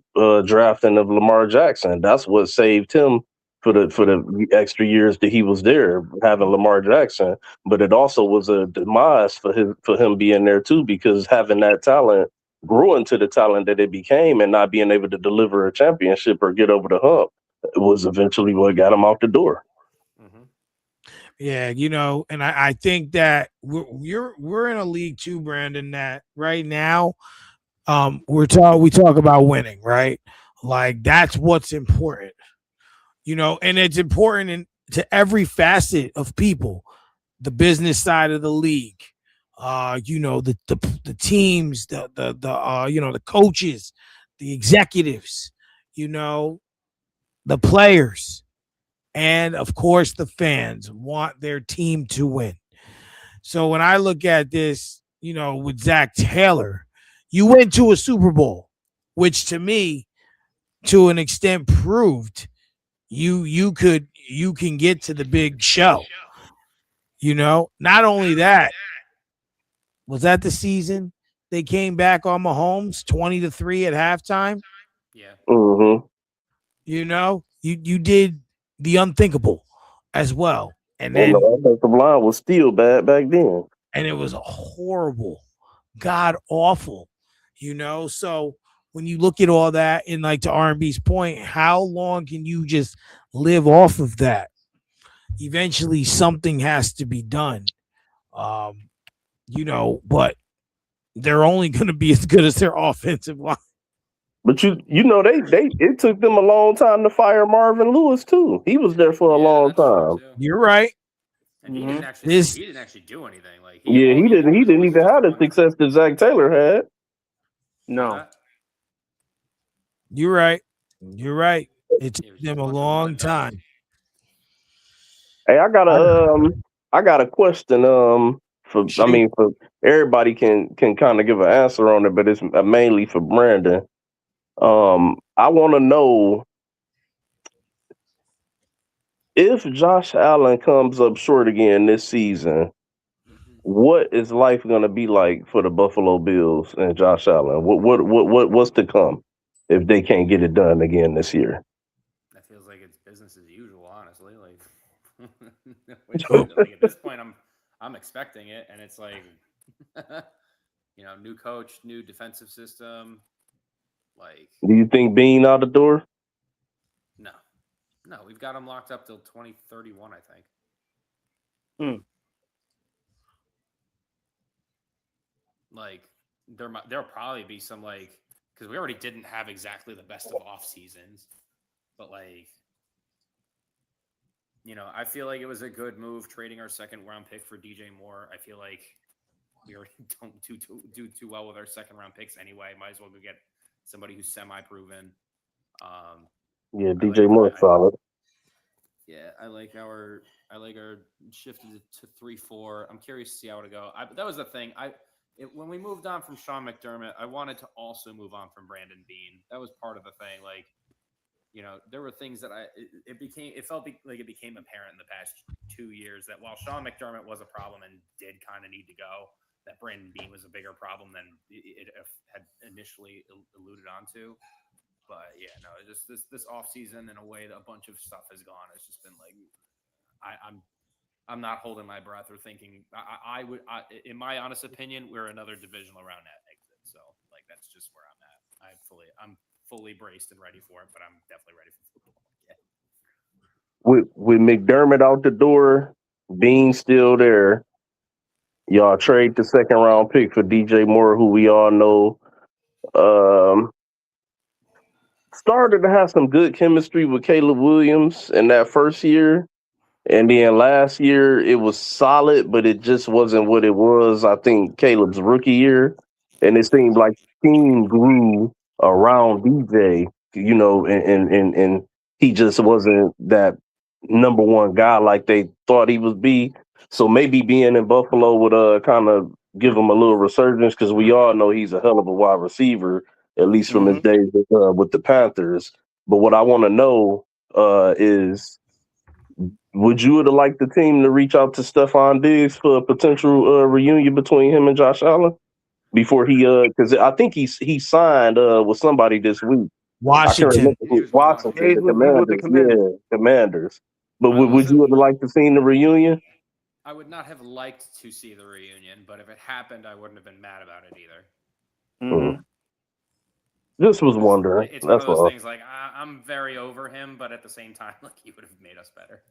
drafting of Lamar Jackson. That's what saved him for the extra years that he was there, having Lamar Jackson. But it also was a demise for him being there too, because having that talent grew into the talent that it became, and not being able to deliver a championship or get over the hump was eventually what got him out the door. Mm-hmm. Yeah, and I think that we're in a league too, Brandon, that right now we talk about winning, right? Like that's what's important. And it's important to every facet of people, the business side of the league, the teams, the coaches, the executives, the players, and of course the fans want their team to win. So when I look at this, with Zach Taylor, you went to a Super Bowl, which to me, to an extent, proved you can get to the big show. Not only that, was that the season they came back on Mahomes 20-3 at halftime? Yeah. Mm-hmm. You did the unthinkable as well. And then the offensive line was still bad back then. And it was horrible, god awful, So when you look at all that, and like to R&B's point, how long can you just live off of that? Eventually something has to be done. But they're only going to be as good as their offensive line. But they it took them a long time to fire Marvin Lewis too. He was there for a long time. You're right. And he didn't actually do anything. Like he didn't even have the success that Zach Taylor had. No. You're right. It took them a long time. Hey, I got a question. For everybody can kind of give an answer on it, but it's mainly for Brandon. I want to know if Josh Allen comes up short again this season, what is life going to be like for the Buffalo Bills and Josh Allen? What's to come if they can't get it done again this year? That feels like it's business as usual, honestly. Like at this point, I'm expecting it, and it's like, new coach, new defensive system. Like, do you think Bean out the door? No, we've got him locked up till 2031, I think. Like, there'll probably be some, like, because we already didn't have exactly the best of off seasons, but like I feel like it was a good move trading our second round pick for DJ Moore. I feel like we already don't do too well with our second round picks anyway. Might as well go get somebody who's semi-proven. Yeah, DJ Moore solid. Yeah, I like our shifted to 3-4. I'm curious to see how it'll go. That was the thing. When we moved on from Sean McDermott, I wanted to also move on from Brandon Beane. That was part of the thing. Like, there were things that it felt like it became apparent in the past 2 years that while Sean McDermott was a problem and did kind of need to go, that Brandon Beane was a bigger problem than it had initially alluded onto. But yeah, no, just this off season in a way that a bunch of stuff has gone. It's just been like, I'm not holding my breath or thinking. I would, in my honest opinion, we're another divisional round at exit. So like that's just where I'm at. I'm fully braced and ready for it, but I'm definitely ready for football. Yeah. With McDermott out the door, Bean still there. Y'all trade the second round pick for DJ Moore, who we all know started to have some good chemistry with Caleb Williams in that first year. And then last year it was solid, but it just wasn't what it was, I think, Caleb's rookie year. And it seemed like the team grew around DJ, and he just wasn't that number one guy like they thought he would be. So maybe being in Buffalo would kind of give him a little resurgence because we all know he's a hell of a wide receiver, at least from his days with the Panthers. But what I want to know is, would you have liked the team to reach out to Stephon Diggs for a potential reunion between him and Josh Allen before because I think he signed with somebody this week. Washington. Washington, the Commanders. Yeah, Commanders. But would you have liked to see the reunion? I would not have liked to see the reunion, but if it happened, I wouldn't have been mad about it either. Mm-hmm. Just was wondering. It's one of those things like I'm very over him, but at the same time, like he would have made us better.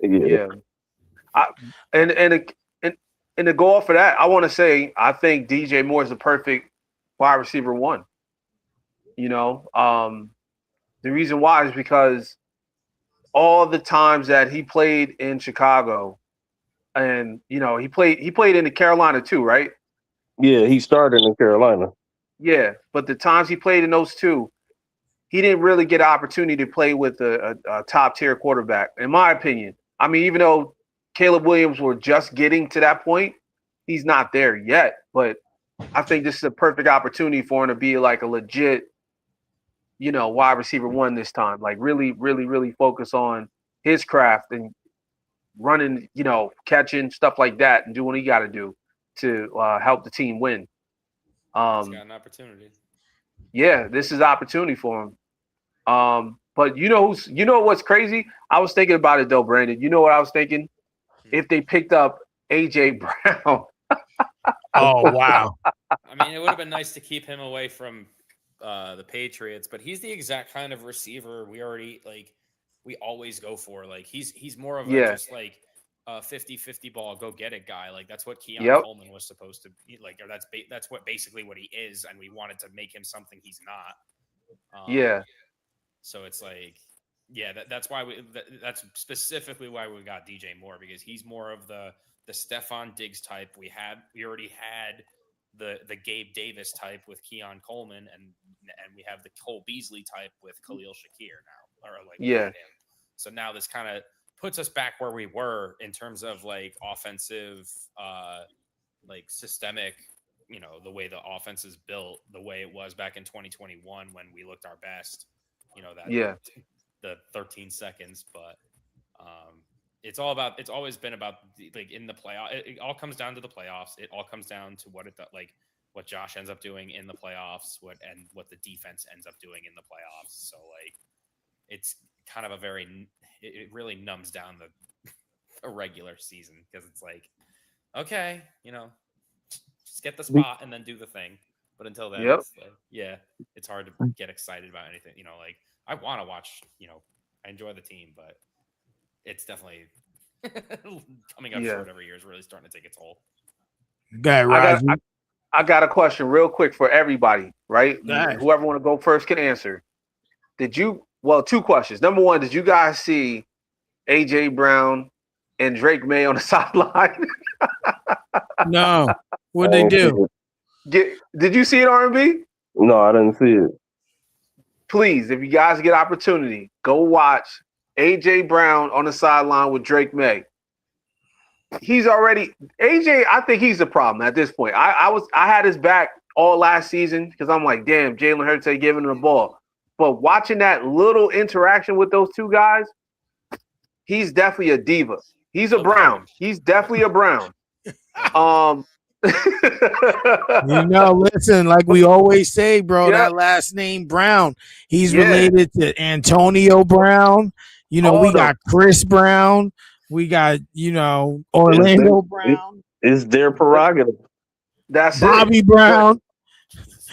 Yeah. And to go off of that, I want to say I think DJ Moore is the perfect wide receiver one. The reason why is because all the times that he played in Chicago, and he played in the Carolina too, right? Yeah, he started in Carolina. Yeah, but the times he played in those two, he didn't really get an opportunity to play with a top-tier quarterback, in my opinion. I mean, even though Caleb Williams were just getting to that point, he's not there yet. But I think this is a perfect opportunity for him to be like a legit, wide receiver one this time. Like really, really, really focus on his craft and running, catching, stuff like that and do what he got to do to help the team win. He's got an opportunity. Yeah, this is opportunity for him. But what's crazy? I was thinking about it though, Brandon. You know what I was thinking? If they picked up AJ Brown. Oh wow. I mean, it would have been nice to keep him away from the Patriots, but he's the exact kind of receiver we always go for. Like he's more of a just like 50-50 ball, go get it guy. Like that's what Keon Coleman was supposed to be like, or that's basically what he is, and we wanted to make him something he's not. So it's like, that's why that's specifically why we got DJ Moore, because he's more of the Stephon Diggs type. We already had the Gabe Davis type with Keon Coleman, and we have the Cole Beasley type with Khalil Shakir now, So now this kind of puts us back where we were in terms of like offensive, like systemic, the way the offense is built, the way it was back in 2021 when we looked our best, the 13 seconds. But it's always been about like in the playoff. It all comes down to the playoffs. It all comes down to what Josh ends up doing in the playoffs, what the defense ends up doing in the playoffs. So like, it's kind of it really numbs down the regular season, because it's like, okay, just get the spot and then do the thing. But until then, it's like, it's hard to get excited about anything. Like I want to watch, I enjoy the team, but it's definitely coming up short every year is really starting to take its toll. I got a question real quick for everybody, right? Whoever want to go first can answer. Two questions. Number one, did you guys see AJ Brown and Drake May on the sideline? No. What'd I they ain't see do? it. Did you see it, R&B? No, I didn't see it. Please, if you guys get opportunity, go watch AJ Brown on the sideline with Drake May. He's already AJ. I think he's the problem at this point. I had his back all last season because I'm like, damn, Jalen Hurts ain't giving him the ball. But watching that little interaction with those two guys, he's definitely a diva. He's a Brown. He's definitely a Brown. Listen, like we always say, bro, Yeah. that last name Brown, he's Yeah. related to Antonio Brown. You know, All we of them. got Chris Brown. We got, Orlando Brown. It's their prerogative. That's Bobby it. Brown.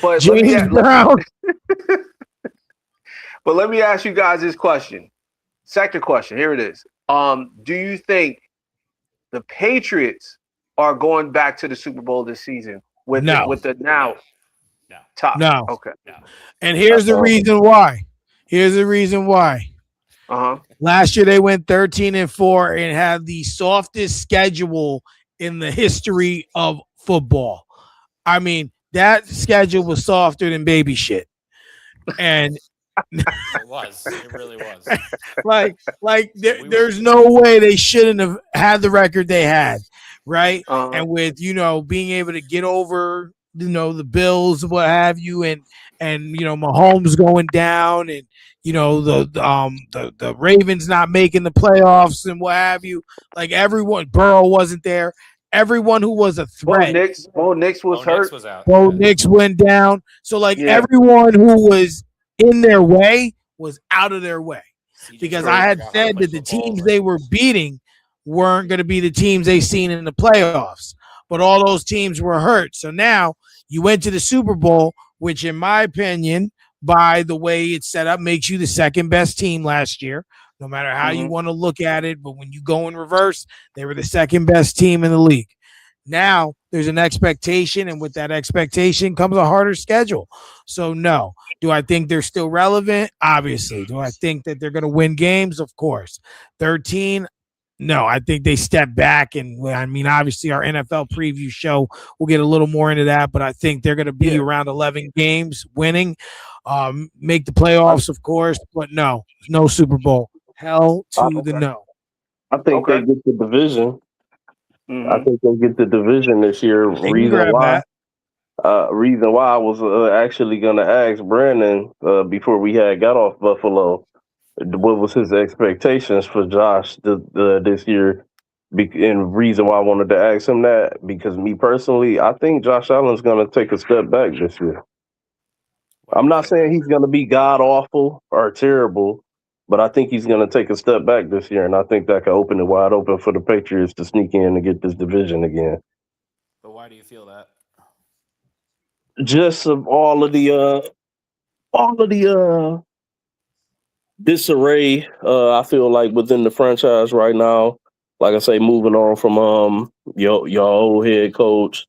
But James Brown. But let me ask you guys this question. Second question. Here it is. Do you think the Patriots are going back to the Super Bowl this season with No. the now top? No. Okay. No. And here's the reason why. Uh-huh. Last year they went 13-4 and had the softest schedule in the history of football. I mean, that schedule was softer than baby shit. And It was. It really was. there's no way they shouldn't have had the record they had, right? Uh-huh. And with being able to get over the Bills, what have you, and Mahomes going down, and the Ravens not making the playoffs and what have you. Like everyone, Burrow wasn't there. Everyone who was a threat. Bo Nix was hurt. Nix was out. Bo Nix went down. So Yeah. everyone who was in their way was out of their way. Because I had said that the teams they were beating weren't going to be the teams they seen in the playoffs. But all those teams were hurt. So now you went to the Super Bowl, which in my opinion, by the way it's set up, makes you the second best team last year, no matter how you want to look at it. But when you go in reverse, they were the second best team in the league. Now there's an expectation, and with that expectation comes a harder schedule. So no. Do I think they're still relevant? Obviously. Do I think that they're going to win games? Of course. 13? No, I think they step back. And I mean, obviously our NFL preview show, we'll get a little more into that, but I think they're going to be around 11 games winning, make the playoffs, of course, but no Super Bowl. Hell to the no. I think they get the division. I think they get the division this year. Reason why I was actually going to ask Brandon before we got off Buffalo, what was his expectations for Josh this year? And reason why I wanted to ask him that, because me personally, I think Josh Allen's going to take a step back this year. I'm not saying he's going to be god awful or terrible, but I think he's going to take a step back this year, and I think that could open it wide open for the Patriots to sneak in and get this division again. But why do you feel that? Just of all of the disarray, I feel like within the franchise right now. Like I say, moving on from your old head coach,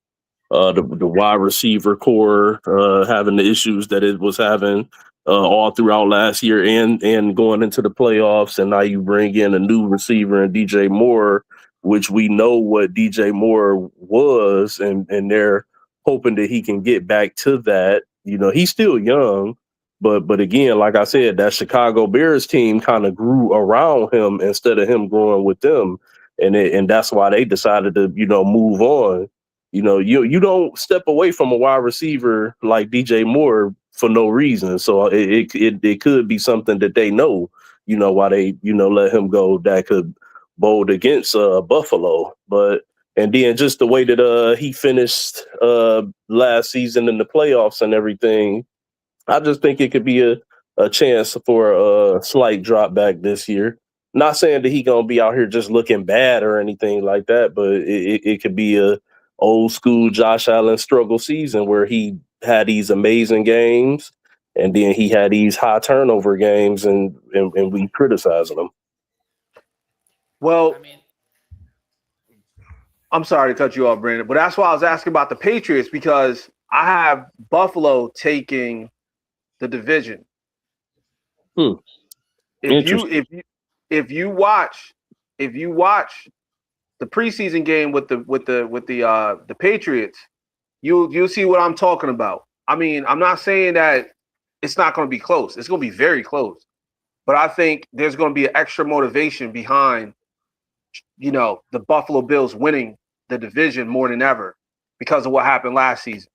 the wide receiver core having the issues that it was having all throughout last year and going into the playoffs, and now you bring in a new receiver in DJ Moore, which we know what DJ Moore was, and they're hoping that he can get back to that. He's still young, but again, like I said, that Chicago Bears team kind of grew around him instead of him growing with them, and that's why they decided to move on. You don't step away from a wide receiver like DJ Moore for no reason. So it could be something that they know, why they let him go, that could bode against Buffalo. And then just the way that he finished last season in the playoffs and everything, I just think it could be a chance for a slight drop back this year. Not saying that he gonna be out here just looking bad or anything like that, but it could be a old school Josh Allen struggle season where he had these amazing games and then he had these high turnover games and we criticizing him. Well, I'm sorry to cut you off, Brandon, but that's why I was asking about the Patriots, because I have Buffalo taking the division. If you watch if you watch the preseason game with the Patriots, you'll see what I'm talking about. I mean, I'm not saying that it's not going to be close. It's going to be very close. But I think there's going to be an extra motivation behind, the Buffalo Bills winning the division more than ever because of what happened last season.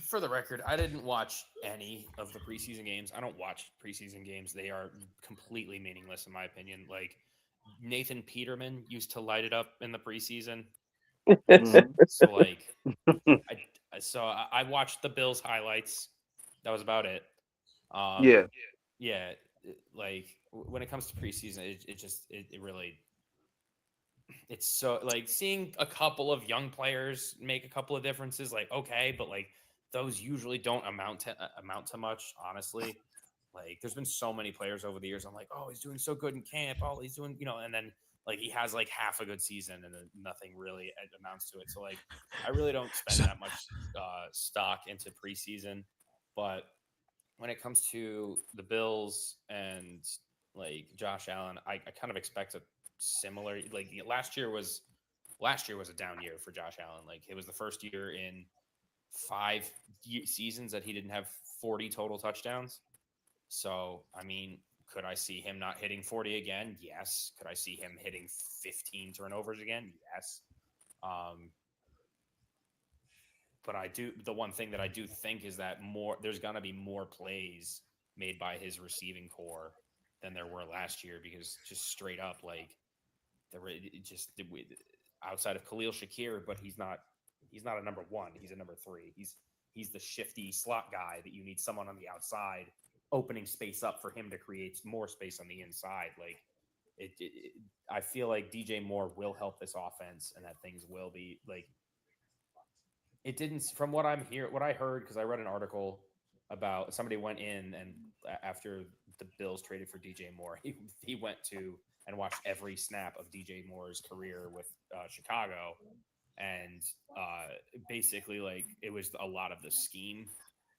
For the record, I didn't watch any of the preseason games. I don't watch preseason games. They are completely meaningless in my opinion. Like Nathan Peterman used to light it up in the preseason. So like, I watched the Bills highlights. That was about it. Yeah. Like when it comes to preseason, it really, it's so like seeing a couple of young players make a couple of differences. Like okay, but like those usually don't amount to much, honestly. Like there's been so many players over the years. I'm like, oh, he's doing so good in camp. Oh, he's doing, and then like he has like half a good season and then nothing really amounts to it. So like I really don't spend that much stock into preseason. But when it comes to the Bills and like Josh Allen, I kind of expect a similar. Like last year was a down year for Josh Allen. Like it was the first year in 5 seasons that he didn't have 40 total touchdowns. So, I mean, could I see him not hitting 40 again? Yes. Could I see him hitting 15 turnovers again? Yes. But the one thing that I do think is that there's going to be more plays made by his receiving core than there were last year, because just straight up, like, outside of Khalil Shakir, but he's not a number one. He's a number 3. He's the shifty slot guy that you need someone on the outside opening space up for him to create more space on the inside. Like I feel like DJ Moore will help this offense, and that things will be like, it didn't, from what I heard, because I read an article about somebody went in and after the Bills traded for DJ Moore, he went to and watched every snap of DJ Moore's career with Chicago. And basically, like, it was a lot of the scheme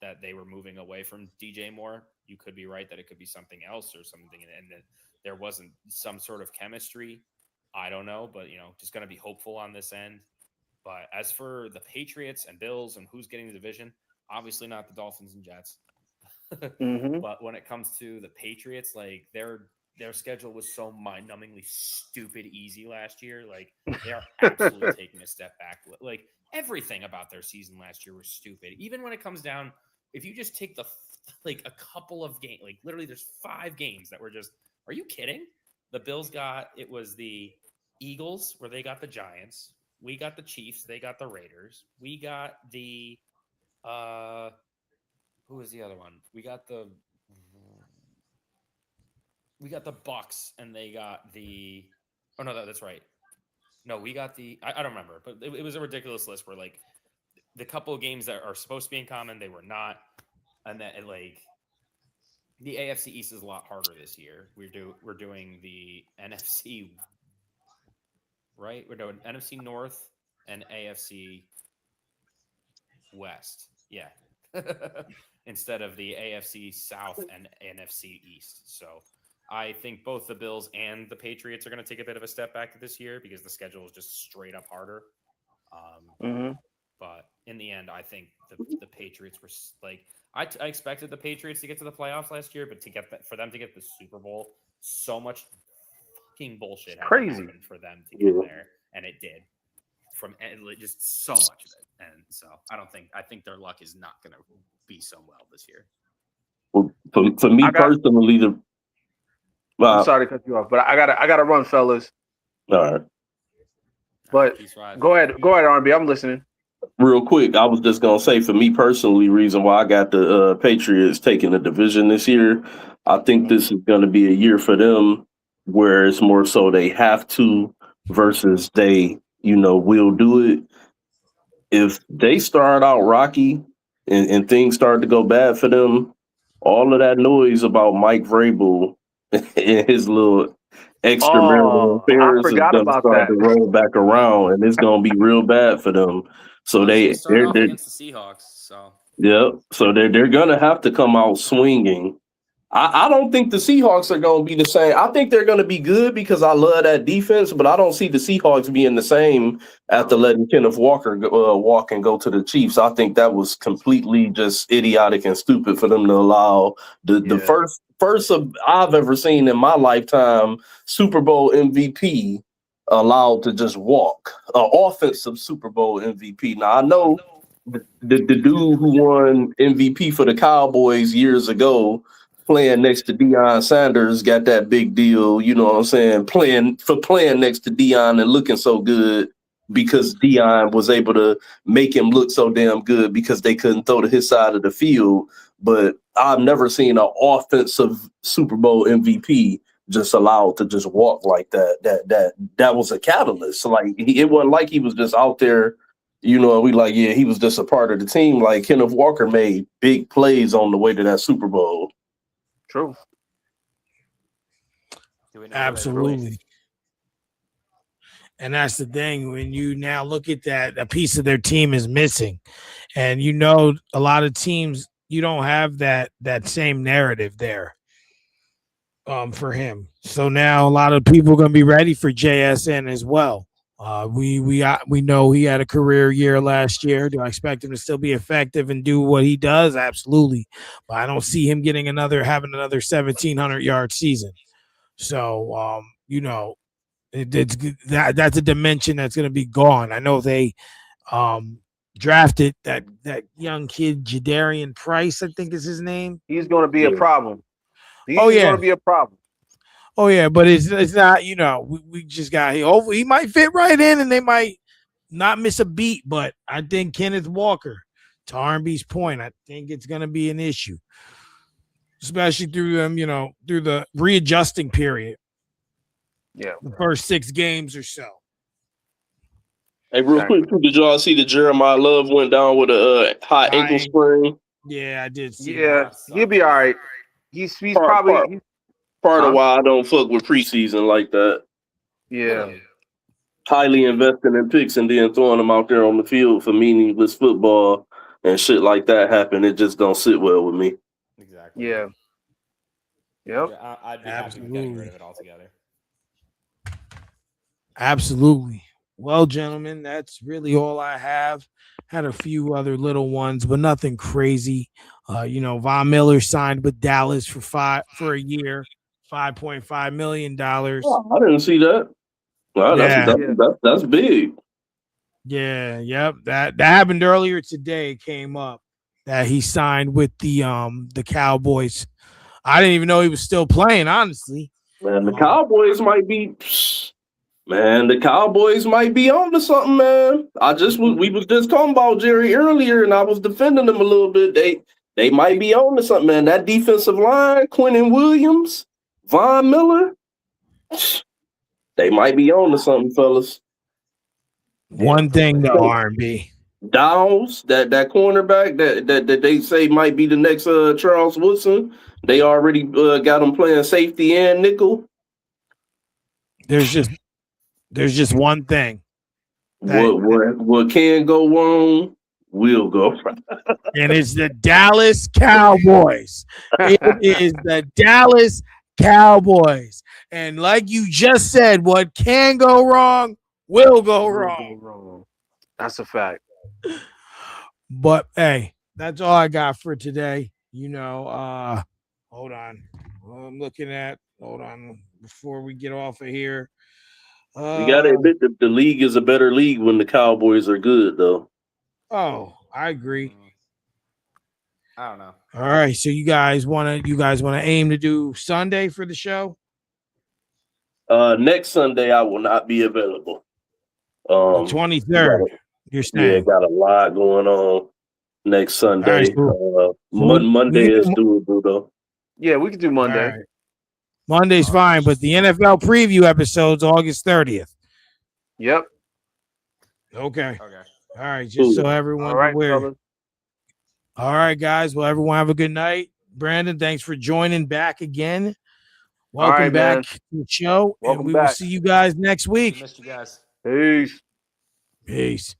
that they were moving away from DJ Moore. You could be right that it could be something else or something, and that there wasn't some sort of chemistry. I don't know, but, just going to be hopeful on this end. But as for the Patriots and Bills and who's getting the division, obviously not the Dolphins and Jets. But when it comes to the Patriots, like, their schedule was so mind-numbingly stupid easy last year. Like, they are absolutely taking a step back. Like, everything about their season last year was stupid. Even when it comes down, if you just take a couple of games, like, literally there's 5 games that were just, are you kidding? The Bills it was the Eagles, where they got the Giants. We got the Chiefs. They got the Raiders. We got the, who was the other one? We got the Bucks, and they got the, oh no, that's right. No, we got the, I don't remember, but it was a ridiculous list where, like, the couple of games that are supposed to be in common, they were not. And that, like, the AFC East is a lot harder this year. We're doing the NFC, right? We're doing NFC North and AFC West. Yeah. Instead of the AFC South and NFC East. So I think both the Bills and the Patriots are going to take a bit of a step back this year because the schedule is just straight up harder. But in the end, I think the Patriots were like, I expected the Patriots to get to the playoffs last year, but for them to get the Super Bowl, so much fucking bullshit happened for them to get there, and it did. From just so much of it, and so I think their luck is not going to be so well this year. Well, for me personally, I'm sorry to cut you off, but I gotta run, fellas. All right. But go ahead, R&B. I'm listening. Real quick, I was just gonna say, for me personally, reason why I got the Patriots taking the division this year, I think this is going to be a year for them where it's more so they have to versus they, will do it. If they start out rocky and things start to go bad for them, all of that noise about Mike Vrabel and his little extramarital affairs is going to start to roll back around, and it's going to be real bad for them. So they're against the Seahawks. So yeah, so they're going to have to come out swinging I don't think the Seahawks are going to be the same. I think they're going to be good because I love that defense, but I don't see the Seahawks being the same after letting Kenneth Walker walk and go to the Chiefs. I think that was completely just idiotic and stupid for them to allow the first of I've ever seen in my lifetime Super Bowl MVP allowed to just walk, offensive Super Bowl MVP. Now I know the dude who won MVP for the Cowboys years ago, playing next to Deion Sanders, got that big deal, you know what I'm saying, playing next to Deion and looking so good because Deion was able to make him look so damn good because they couldn't throw to his side of the field. But I've never seen an offensive Super Bowl MVP just allowed to just walk like that. That was a catalyst. Like it wasn't like he was just out there, you know, we like, yeah, he was just a part of the team. Like Kenneth Walker made big plays on the way to that Super Bowl. True. Absolutely. And that's the thing. When you now look at that, a piece of their team is missing. And you know, a lot of teams, you don't have that same narrative there for him. So now a lot of people are going to be ready for JSN as well. We know he had a career year last year. Do I expect him to still be effective and do what he does? Absolutely, but I don't see him having another 1,700-yard season. So you know, that's a dimension that's going to be gone. I know they drafted that young kid Jadarian Price, I think is his name. He's going to be a problem. He's going to be a problem. Oh yeah, but it's not, you know, we just got he might fit right in and they might not miss a beat, but I think Kenneth Walker, to R&B's point, I think it's going to be an issue, especially through them, you know, through the readjusting period. Yeah, the first 6 games or so. Hey, real quick, did y'all see that Jeremiah Love went down with a high ankle sprain? Yeah, I did see that. He'll be all right. He's probably part of why I don't fuck with preseason like that. Yeah. Highly investing in picks and then throwing them out there on the field for meaningless football and shit like that happen. It just don't sit well with me. Exactly. Yeah. Yep. Yeah, I'd be happy with getting rid of it altogether. Absolutely. Well, gentlemen, that's really all I have. Had a few other little ones, but nothing crazy. You know, Von Miller signed with Dallas for a year, $5.5 million. Oh, I didn't see that. Wow, that's big. Yeah, yep. That happened earlier today. Came up that he signed with the Cowboys. I didn't even know he was still playing, honestly. Man, the Cowboys might be. Man, the Cowboys might be on to something, man. We was just talking about Jerry earlier, and I was defending them a little bit. They might be on to something, man. That defensive line, Quentin Williams, Von Miller, they might be on to something, fellas. One thing, the R&B. Downs, that cornerback that they say might be the next Charles Woodson. They already got him playing safety and nickel. There's just one thing. What can go wrong will go wrong. And it's the Dallas Cowboys. It is the Dallas Cowboys. And like you just said, what can go wrong will go wrong. That's a fact. But hey, that's all I got for today. You know, hold on. I'm looking at, hold on, before we get off of here. You gotta admit that the league is a better league when the Cowboys are good, though. Oh, I agree. I don't know. All right, so you guys want to aim to do Sunday for the show? Next Sunday I will not be available. 23rd. You're saying? Yeah, got a lot going on next Sunday. Right, cool. Monday is doable though. Yeah, we can do Monday. Right. Monday's fine, but the NFL preview episode's August 30th. Yep. Okay. All right, just so everyone's aware. Fellas. All right, guys. Well, everyone have a good night. Brandon, thanks for joining back again. Welcome back to the show. Welcome and we back. will see you guys next week. Missed you guys. Peace. Peace.